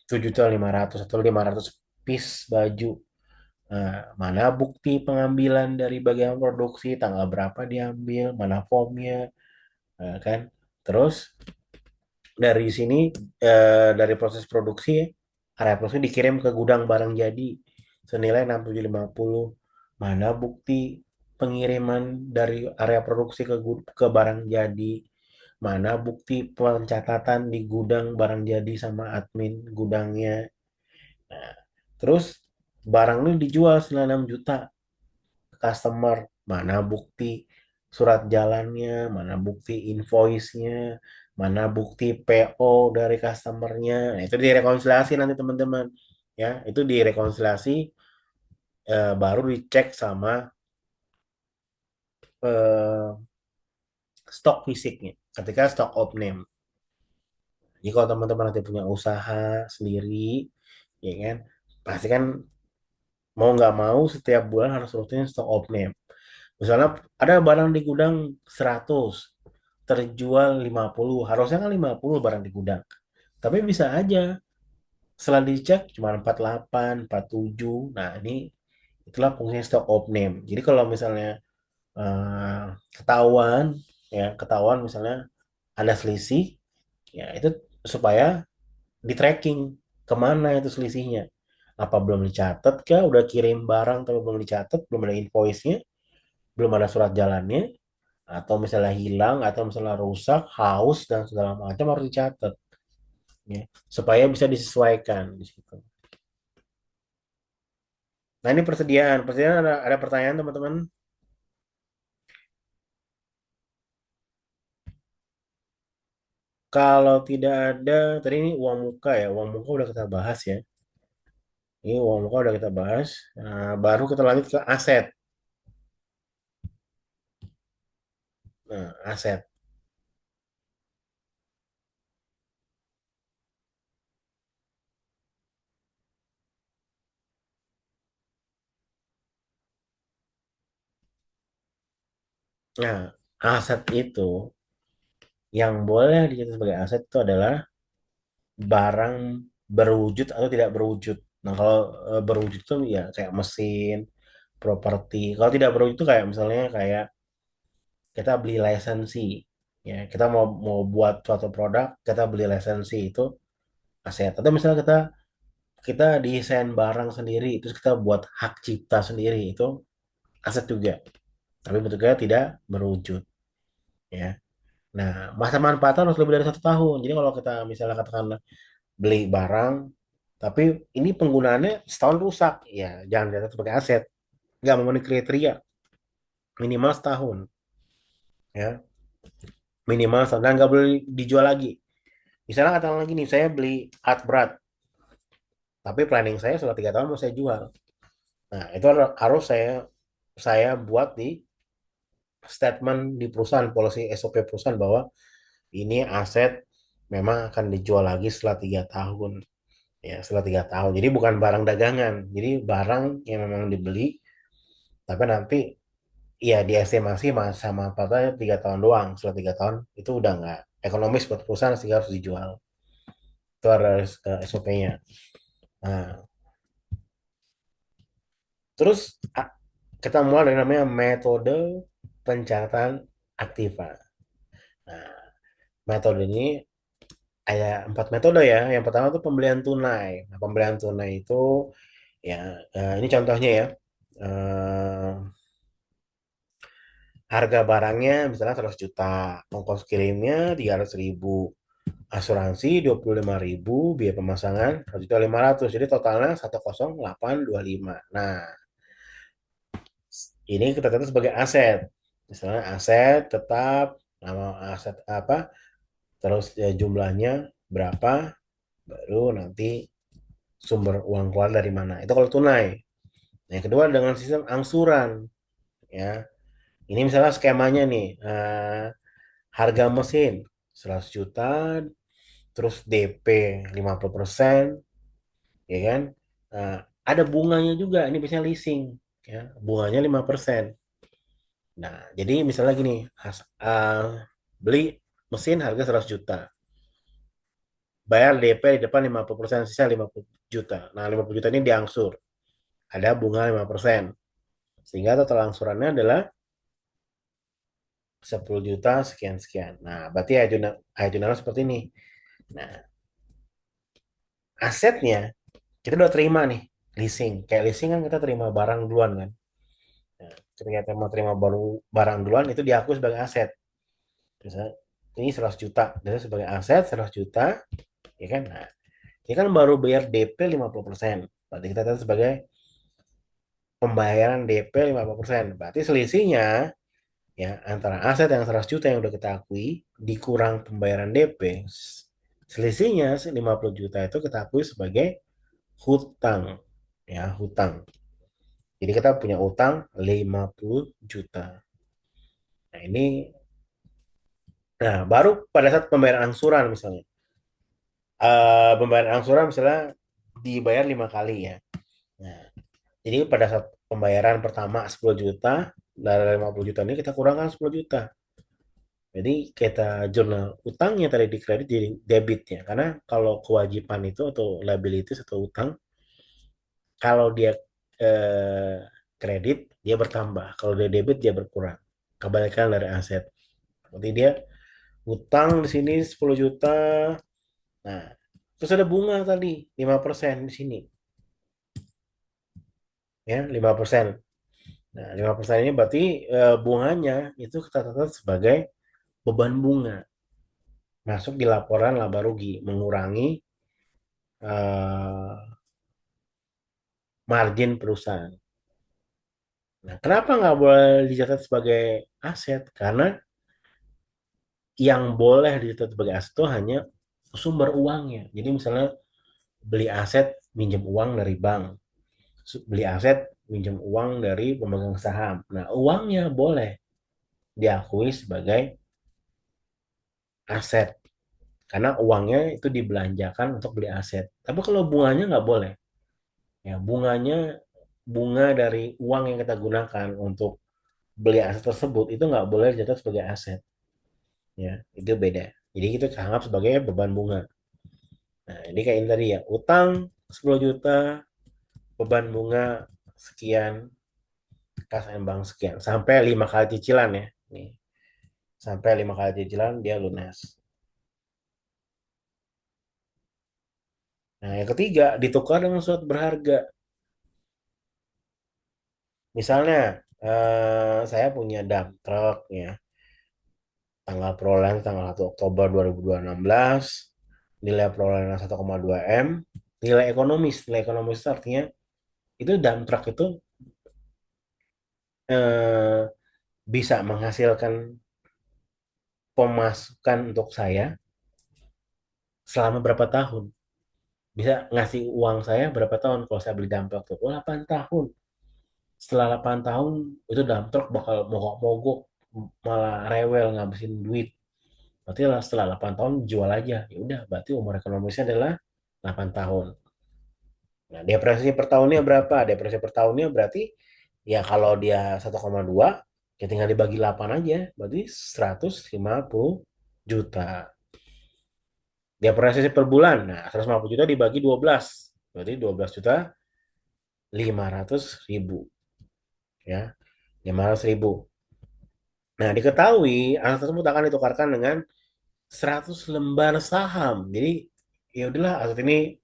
7.500.000 atau 500 piece baju. Nah, mana bukti pengambilan dari bagian produksi, tanggal berapa diambil, mana formnya, kan? Terus dari sini dari proses produksi area produksi dikirim ke gudang barang jadi senilai 6.750. Mana bukti pengiriman dari area produksi ke barang jadi? Mana bukti pencatatan di gudang barang jadi sama admin gudangnya? Nah, terus barang ini dijual senilai 6 juta ke customer. Mana bukti surat jalannya, mana bukti invoice-nya, mana bukti PO dari customernya. Nah, itu direkonsiliasi nanti teman-teman. Ya, itu direkonsiliasi baru dicek sama eh, stok fisiknya. Ketika stok off name. Jadi kalau teman-teman nanti punya usaha sendiri, ya kan, pasti kan mau nggak mau setiap bulan harus rutin stok off name. Misalnya ada barang di gudang 100, terjual 50, harusnya kan 50 barang di gudang. Tapi bisa aja setelah dicek cuma 48, 47. Nah, ini itulah fungsinya stock of name. Jadi kalau misalnya eh, ketahuan ketahuan misalnya ada selisih, ya itu supaya di tracking kemana itu selisihnya. Apa belum dicatat kah? Udah kirim barang tapi belum dicatat, belum ada invoice-nya, belum ada surat jalannya, atau misalnya hilang atau misalnya rusak, haus dan segala macam harus dicatat ya supaya bisa disesuaikan di situ. Nah, ini persediaan ada pertanyaan teman-teman. Kalau tidak ada tadi ini uang muka ya, uang muka udah kita bahas ya. Ini uang muka udah kita bahas. Nah, baru kita lanjut ke aset. Nah, aset. Nah, aset itu yang boleh dicatat sebagai aset itu adalah barang berwujud atau tidak berwujud. Nah, kalau berwujud itu ya kayak mesin, properti. Kalau tidak berwujud itu kayak misalnya kayak kita beli lisensi, ya kita mau buat suatu produk, kita beli lisensi itu aset. Atau misalnya kita kita desain barang sendiri, terus kita buat hak cipta sendiri, itu aset juga. Tapi bentuknya tidak berwujud, ya. Nah, masa manfaatan harus lebih dari 1 tahun. Jadi kalau kita misalnya katakan beli barang, tapi ini penggunaannya setahun rusak, ya jangan dilihat sebagai aset. Nggak memenuhi kriteria, minimal setahun, ya minimal setahun, dan nggak boleh dijual lagi. Misalnya katakan lagi nih, saya beli alat berat, tapi planning saya setelah 3 tahun mau saya jual. Nah, itu harus saya buat di statement di perusahaan, polisi SOP perusahaan bahwa ini aset memang akan dijual lagi setelah 3 tahun. Ya, setelah 3 tahun. Jadi bukan barang dagangan. Jadi barang yang memang dibeli, tapi nanti ya diestimasi masa manfaatnya 3 tahun doang. Setelah 3 tahun itu udah nggak ekonomis buat perusahaan sehingga harus dijual. Itu ada SOP-nya. Nah, terus kita mulai dari namanya metode pencatatan aktiva. Nah, metode ini ada 4 metode ya. Yang pertama itu pembelian tunai. Nah, pembelian tunai itu ya, ini contohnya ya. Eh, Harga barangnya misalnya 100 juta, ongkos kirimnya 300.000, asuransi 25.000, biaya pemasangan 1.500.000. Jadi totalnya 10825. Nah, ini kita catat sebagai aset. Misalnya aset tetap, nama aset apa, terus ya, jumlahnya berapa, baru nanti sumber uang keluar dari mana. Itu kalau tunai. Nah, yang kedua dengan sistem angsuran, ya. Ini misalnya skemanya nih, harga mesin 100 juta, terus DP 50%, ya kan. Nah, ada bunganya juga, ini biasanya leasing, ya, bunganya 5%. Nah, jadi misalnya gini, beli mesin harga 100 juta, bayar DP di depan 50%, sisa 50 juta. Nah, 50 juta ini diangsur, ada bunga 5%, sehingga total angsurannya adalah 10 juta sekian-sekian. Nah, berarti ayat seperti ini. Nah, asetnya kita udah terima nih, leasing. Kayak leasing kan kita terima barang duluan kan. Nah, ketika kita mau terima barang duluan itu diakui sebagai aset. Misalnya ini 100 juta, jadi sebagai aset 100 juta, ya kan. Nah, ini kan baru bayar DP 50%. Berarti kita catat sebagai pembayaran DP 50%. Berarti selisihnya ya antara aset yang 100 juta yang udah kita akui dikurang pembayaran DP, selisihnya 50 juta itu kita akui sebagai hutang, ya hutang. Jadi kita punya utang 50 juta. Nah, ini baru pada saat pembayaran angsuran misalnya. Pembayaran angsuran misalnya dibayar 5 kali ya. Nah, jadi pada saat pembayaran pertama 10 juta, dari 50 juta ini kita kurangkan 10 juta. Jadi kita jurnal utangnya tadi di kredit jadi debitnya. Karena kalau kewajiban itu atau liabilities atau utang, kalau dia eh, kredit dia bertambah, kalau dia debit dia berkurang. Kebalikan dari aset. Berarti dia utang di sini 10 juta. Nah, terus ada bunga tadi 5% di sini. Ya, 5%. Nah, 5% ini berarti bunganya itu kita catat sebagai beban bunga. Masuk di laporan laba rugi, mengurangi eh, margin perusahaan. Nah, kenapa nggak boleh dicatat sebagai aset? Karena yang boleh dicatat sebagai aset itu hanya sumber uangnya. Jadi misalnya beli aset, minjem uang dari bank, beli aset, minjem uang dari pemegang saham. Nah, uangnya boleh diakui sebagai aset karena uangnya itu dibelanjakan untuk beli aset. Tapi kalau bunganya nggak boleh. Ya, bunga dari uang yang kita gunakan untuk beli aset tersebut itu nggak boleh dicatat sebagai aset. Ya, itu beda. Jadi itu anggap sebagai beban bunga. Nah, ini kayak ini tadi ya, utang 10 juta, beban bunga sekian. kas bank sekian sampai 5 kali cicilan ya. Nih, sampai 5 kali cicilan dia lunas. Nah, yang ketiga ditukar dengan surat berharga. Misalnya saya punya dump truck ya, tanggal perolehan tanggal 1 Oktober 2016, nilai perolehan 1,2 M, nilai ekonomis itu artinya itu dump truck itu eh, bisa menghasilkan pemasukan untuk saya selama berapa tahun. Bisa ngasih uang saya berapa tahun kalau saya beli dump truck tuh? Oh, 8 tahun. Setelah 8 tahun itu dump truck bakal mogok-mogok, malah rewel ngabisin duit. Berarti lah setelah 8 tahun jual aja. Ya udah, berarti umur ekonomisnya adalah 8 tahun. Nah, depresi per tahunnya berapa? Depresi per tahunnya berarti ya kalau dia 1,2 ya tinggal dibagi 8 aja. Berarti 150 juta. Depresiasi per bulan. Nah, 150 juta dibagi 12. Berarti 12 juta 500 ribu. Ya, 500 ribu. Nah, diketahui aset tersebut akan ditukarkan dengan 100 lembar saham. Jadi, ya udahlah, aset ini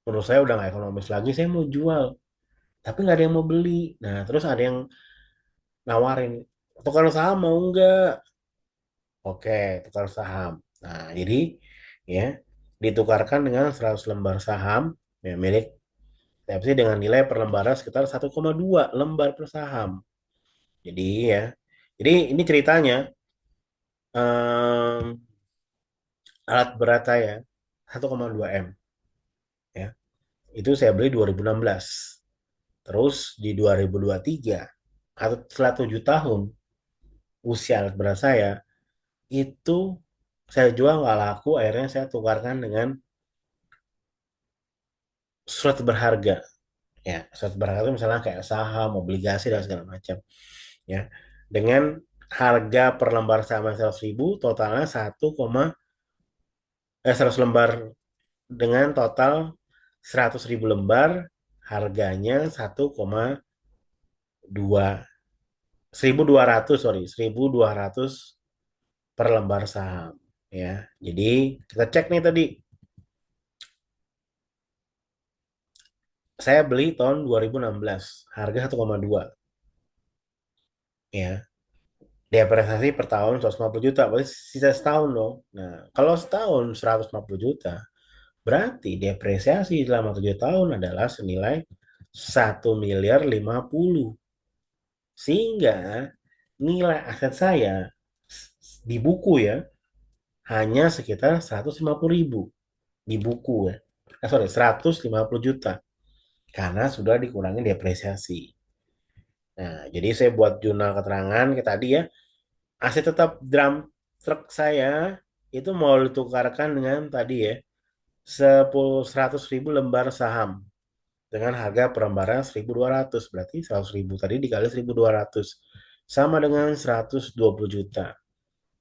menurut saya udah nggak ekonomis lagi. Saya mau jual, tapi nggak ada yang mau beli. Nah, terus ada yang nawarin, tukar saham mau nggak? Oke, tukar saham. Nah, jadi ya ditukarkan dengan 100 lembar saham ya, milik TFC dengan nilai per lembarnya sekitar 1,2 lembar per saham. Jadi ya, jadi ini ceritanya em, alat berat saya 1,2 M ya. Itu saya beli 2016. Terus di 2023 atau setelah 7 tahun usia alat berat saya itu saya jual nggak laku, akhirnya saya tukarkan dengan surat berharga ya. Surat berharga itu misalnya kayak saham, obligasi dan segala macam ya, dengan harga per lembar saham 100 ribu, totalnya 100 lembar dengan total 100 ribu lembar, harganya 1,2 1.200, sorry, 1.200 per lembar saham ya. Jadi kita cek nih tadi, saya beli tahun 2016 harga 1,2 ya. Depresiasi per tahun 150 juta, berarti sisa setahun dong. Nah, kalau setahun 150 juta, berarti depresiasi selama 7 tahun adalah senilai 1,050 miliar. Sehingga nilai aset saya di buku ya hanya sekitar 150 ribu di buku ya. Sorry, 150 juta karena sudah dikurangi depresiasi. Nah, jadi saya buat jurnal keterangan ke tadi ya, aset tetap drum truk saya itu mau ditukarkan dengan tadi ya 100 ribu lembar saham dengan harga per lembarnya 1.200, berarti 100 ribu tadi dikali 1.200 sama dengan 120 juta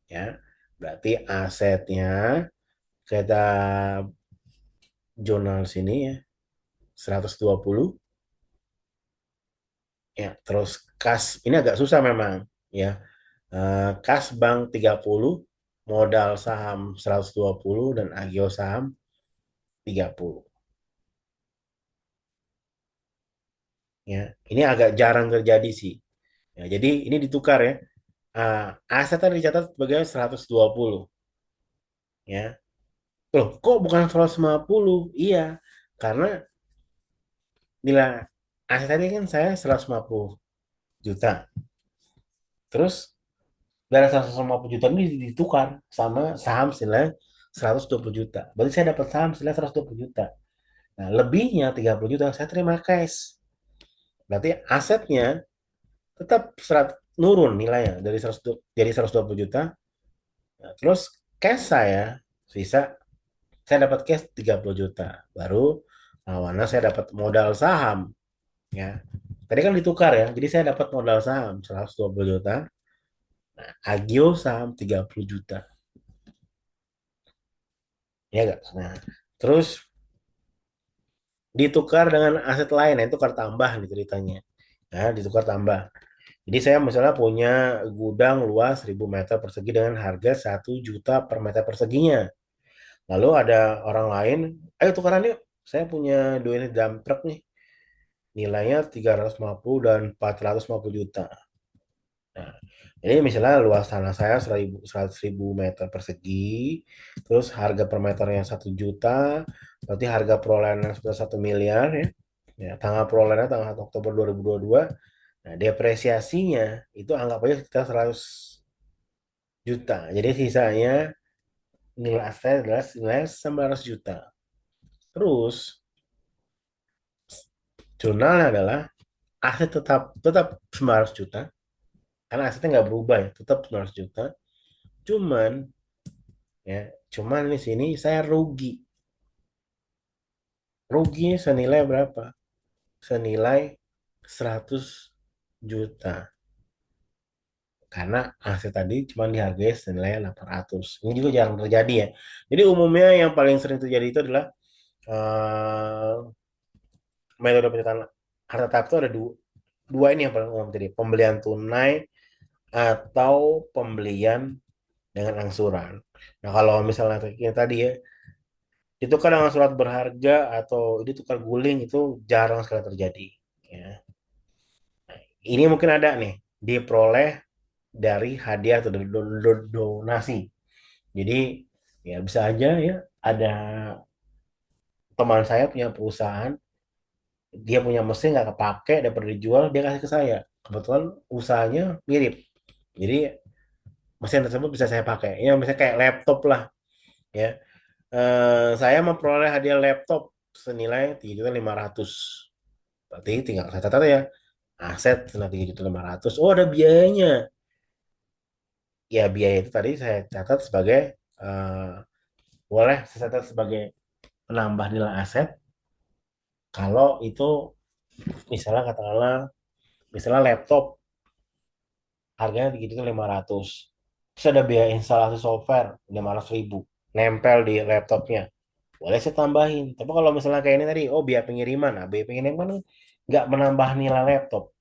ya. Berarti asetnya kita jurnal sini ya 120 ya. Terus kas ini agak susah memang ya. Kas bank 30, modal saham 120 dan agio saham 30 ya. Ini agak jarang terjadi sih. Ya, jadi ini ditukar ya. Asetnya dicatat sebagai 120 ya. Loh, kok bukan 150? Iya, karena nilai aset tadi kan saya 150 juta. Terus dari 150 juta ini ditukar sama saham senilai 120 juta. Berarti saya dapat saham senilai 120 juta. Nah, lebihnya 30 juta saya terima cash. Berarti asetnya tetap nurun nilainya dari 100 jadi 120 juta. Nah, terus cash saya sisa, saya dapat cash 30 juta. Baru lawannya saya dapat modal saham ya. Tadi kan ditukar ya. Jadi saya dapat modal saham 120 juta. Nah, agio saham 30 juta. Ya enggak? Nah, terus ditukar dengan aset lain, nah, itu tukar tambah nih ceritanya. Nah, ditukar tambah. Jadi saya misalnya punya gudang luas 1.000 meter persegi dengan harga 1 juta per meter perseginya. Lalu ada orang lain, ayo tukaran yuk. Saya punya dua unit dump truck nih, nilainya 350 dan 450 juta. Nah, ini misalnya luas tanah saya 100.000 meter persegi, terus harga per meternya 1 juta, berarti harga perolehannya sudah 1 miliar ya. Ya, tanggal perolehannya tanggal 1 Oktober 2022. Nah, depresiasinya itu anggap aja sekitar 100 juta. Jadi sisanya nilai aset adalah nilai 900 juta. Terus jurnalnya adalah aset tetap tetap 900 juta karena asetnya nggak berubah ya, tetap 900 juta. Cuman ya, cuman di sini saya rugi. Ruginya senilai berapa? Senilai 100 juta. Karena aset tadi cuma dihargai senilai 800. Ini juga jarang terjadi ya. Jadi umumnya yang paling sering terjadi itu adalah eh, metode pencetak harta tahap itu ada dua ini yang paling umum jadi pembelian tunai atau pembelian dengan angsuran. Nah kalau misalnya kayak tadi ya itu kan dengan surat berharga atau itu tukar guling itu jarang sekali terjadi. Ya. Ini mungkin ada nih diperoleh dari hadiah atau dari donasi. Jadi ya bisa aja ya ada teman saya punya perusahaan, dia punya mesin nggak kepake, dapat dijual, dia kasih ke saya. Kebetulan usahanya mirip. Jadi mesin tersebut bisa saya pakai. Ya misalnya kayak laptop lah ya. Saya memperoleh hadiah laptop senilai 3.500.000. Berarti tinggal saya catat ya. Aset senilai 3.500.000. Oh, ada biayanya. Ya, biaya itu tadi saya catat sebagai eh, boleh saya catat sebagai penambah nilai aset kalau itu misalnya katakanlah misalnya laptop harganya 3.500.000. Terus ada biaya instalasi software 500.000 nempel di laptopnya. Boleh saya tambahin. Tapi kalau misalnya kayak ini tadi, oh biaya pengiriman. Nah, biaya pengiriman kan nggak menambah nilai laptop.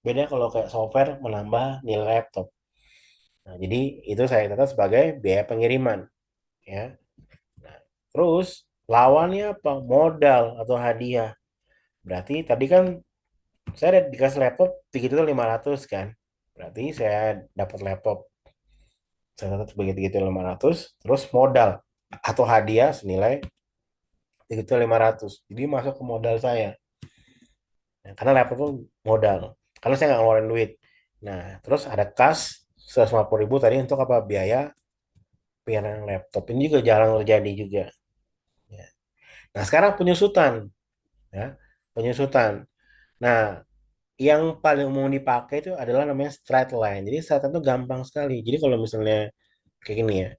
Beda kalau kayak software menambah nilai laptop. Nah, jadi itu saya catat sebagai biaya pengiriman. Ya. Nah, terus lawannya apa? Modal atau hadiah. Berarti tadi kan saya ada dikasih laptop 3.500.000 kan. Berarti saya dapat laptop saya catat sebagai 3.500.000. Terus modal atau hadiah senilai 3.500.000. Jadi masuk ke modal saya. Nah, karena laptop itu modal. Karena saya nggak ngeluarin duit. Nah, terus ada kas 150.000 tadi untuk apa? Biaya pengiriman laptop. Ini juga jarang terjadi juga. Ya. Nah, sekarang penyusutan. Ya. Penyusutan. Nah, yang paling umum dipakai itu adalah namanya straight line. Jadi straight line itu gampang sekali. Jadi kalau misalnya kayak gini ya.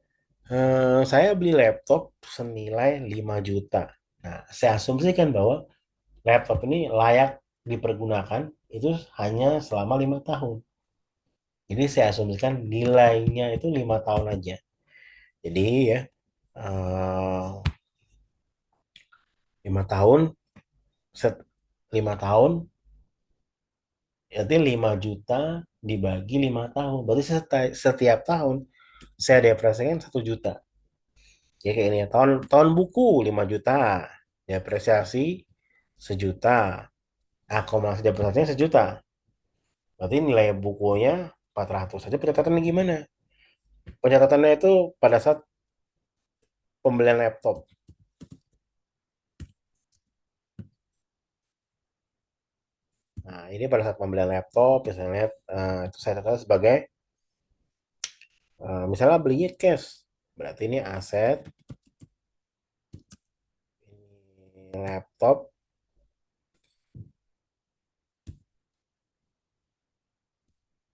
Saya beli laptop senilai 5 juta. Nah, saya asumsikan bahwa laptop ini layak dipergunakan itu hanya selama 5 tahun. Jadi saya asumsikan nilainya itu 5 tahun aja. Jadi ya 5 tahun, set 5 tahun, berarti 5 juta dibagi 5 tahun. Berarti setiap tahun saya depresiasikan 1 juta. Ya kayak ini ya. Tahun tahun buku 5 juta, depresiasi 1 juta, akumulasi depresiasinya 1 juta. Berarti nilai bukunya 400 saja. Pencatatannya gimana? Pencatatannya itu pada saat pembelian laptop. Nah, ini pada saat pembelian laptop, misalnya itu saya catat sebagai misalnya belinya cash. Berarti ini aset, ini laptop,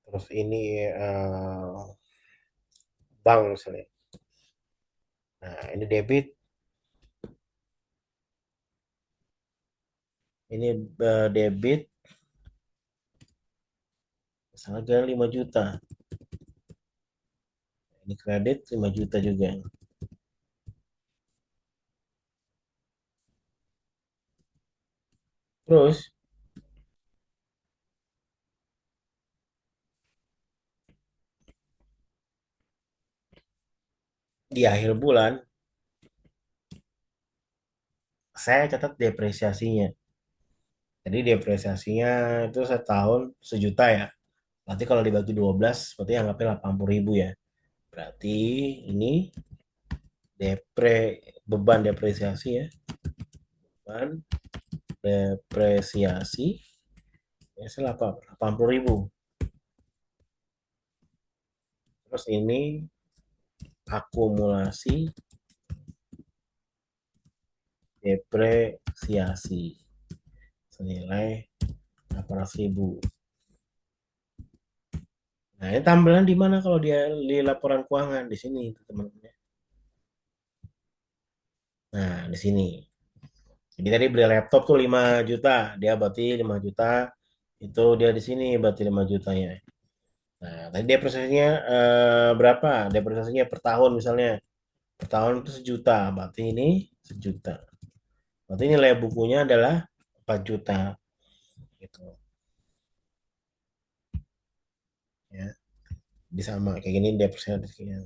terus ini bank misalnya. Nah, ini debit, ini debit, misalnya 5 juta. Ini kredit 5 juta juga. Terus di akhir bulan saya catat depresiasinya. Jadi depresiasinya itu setahun 1 juta ya. Berarti kalau dibagi 12, berarti anggapnya 80 ribu ya. Berarti ini depre beban depresiasi ya. Beban depresiasi ya 80 ribu. Terus ini akumulasi depresiasi senilai 800 ribu. Nah, ini tampilan di mana kalau dia di laporan keuangan di sini teman-teman. Nah, di sini. Jadi tadi beli laptop tuh 5 juta, dia berarti 5 juta itu dia di sini berarti 5 jutanya. Nah, tadi depresiasinya berapa? Depresiasinya per tahun misalnya. Per tahun itu 1 juta, berarti ini 1 juta. Berarti nilai bukunya adalah 4 juta gitu ya. Bisa sama kayak gini depresiasinya.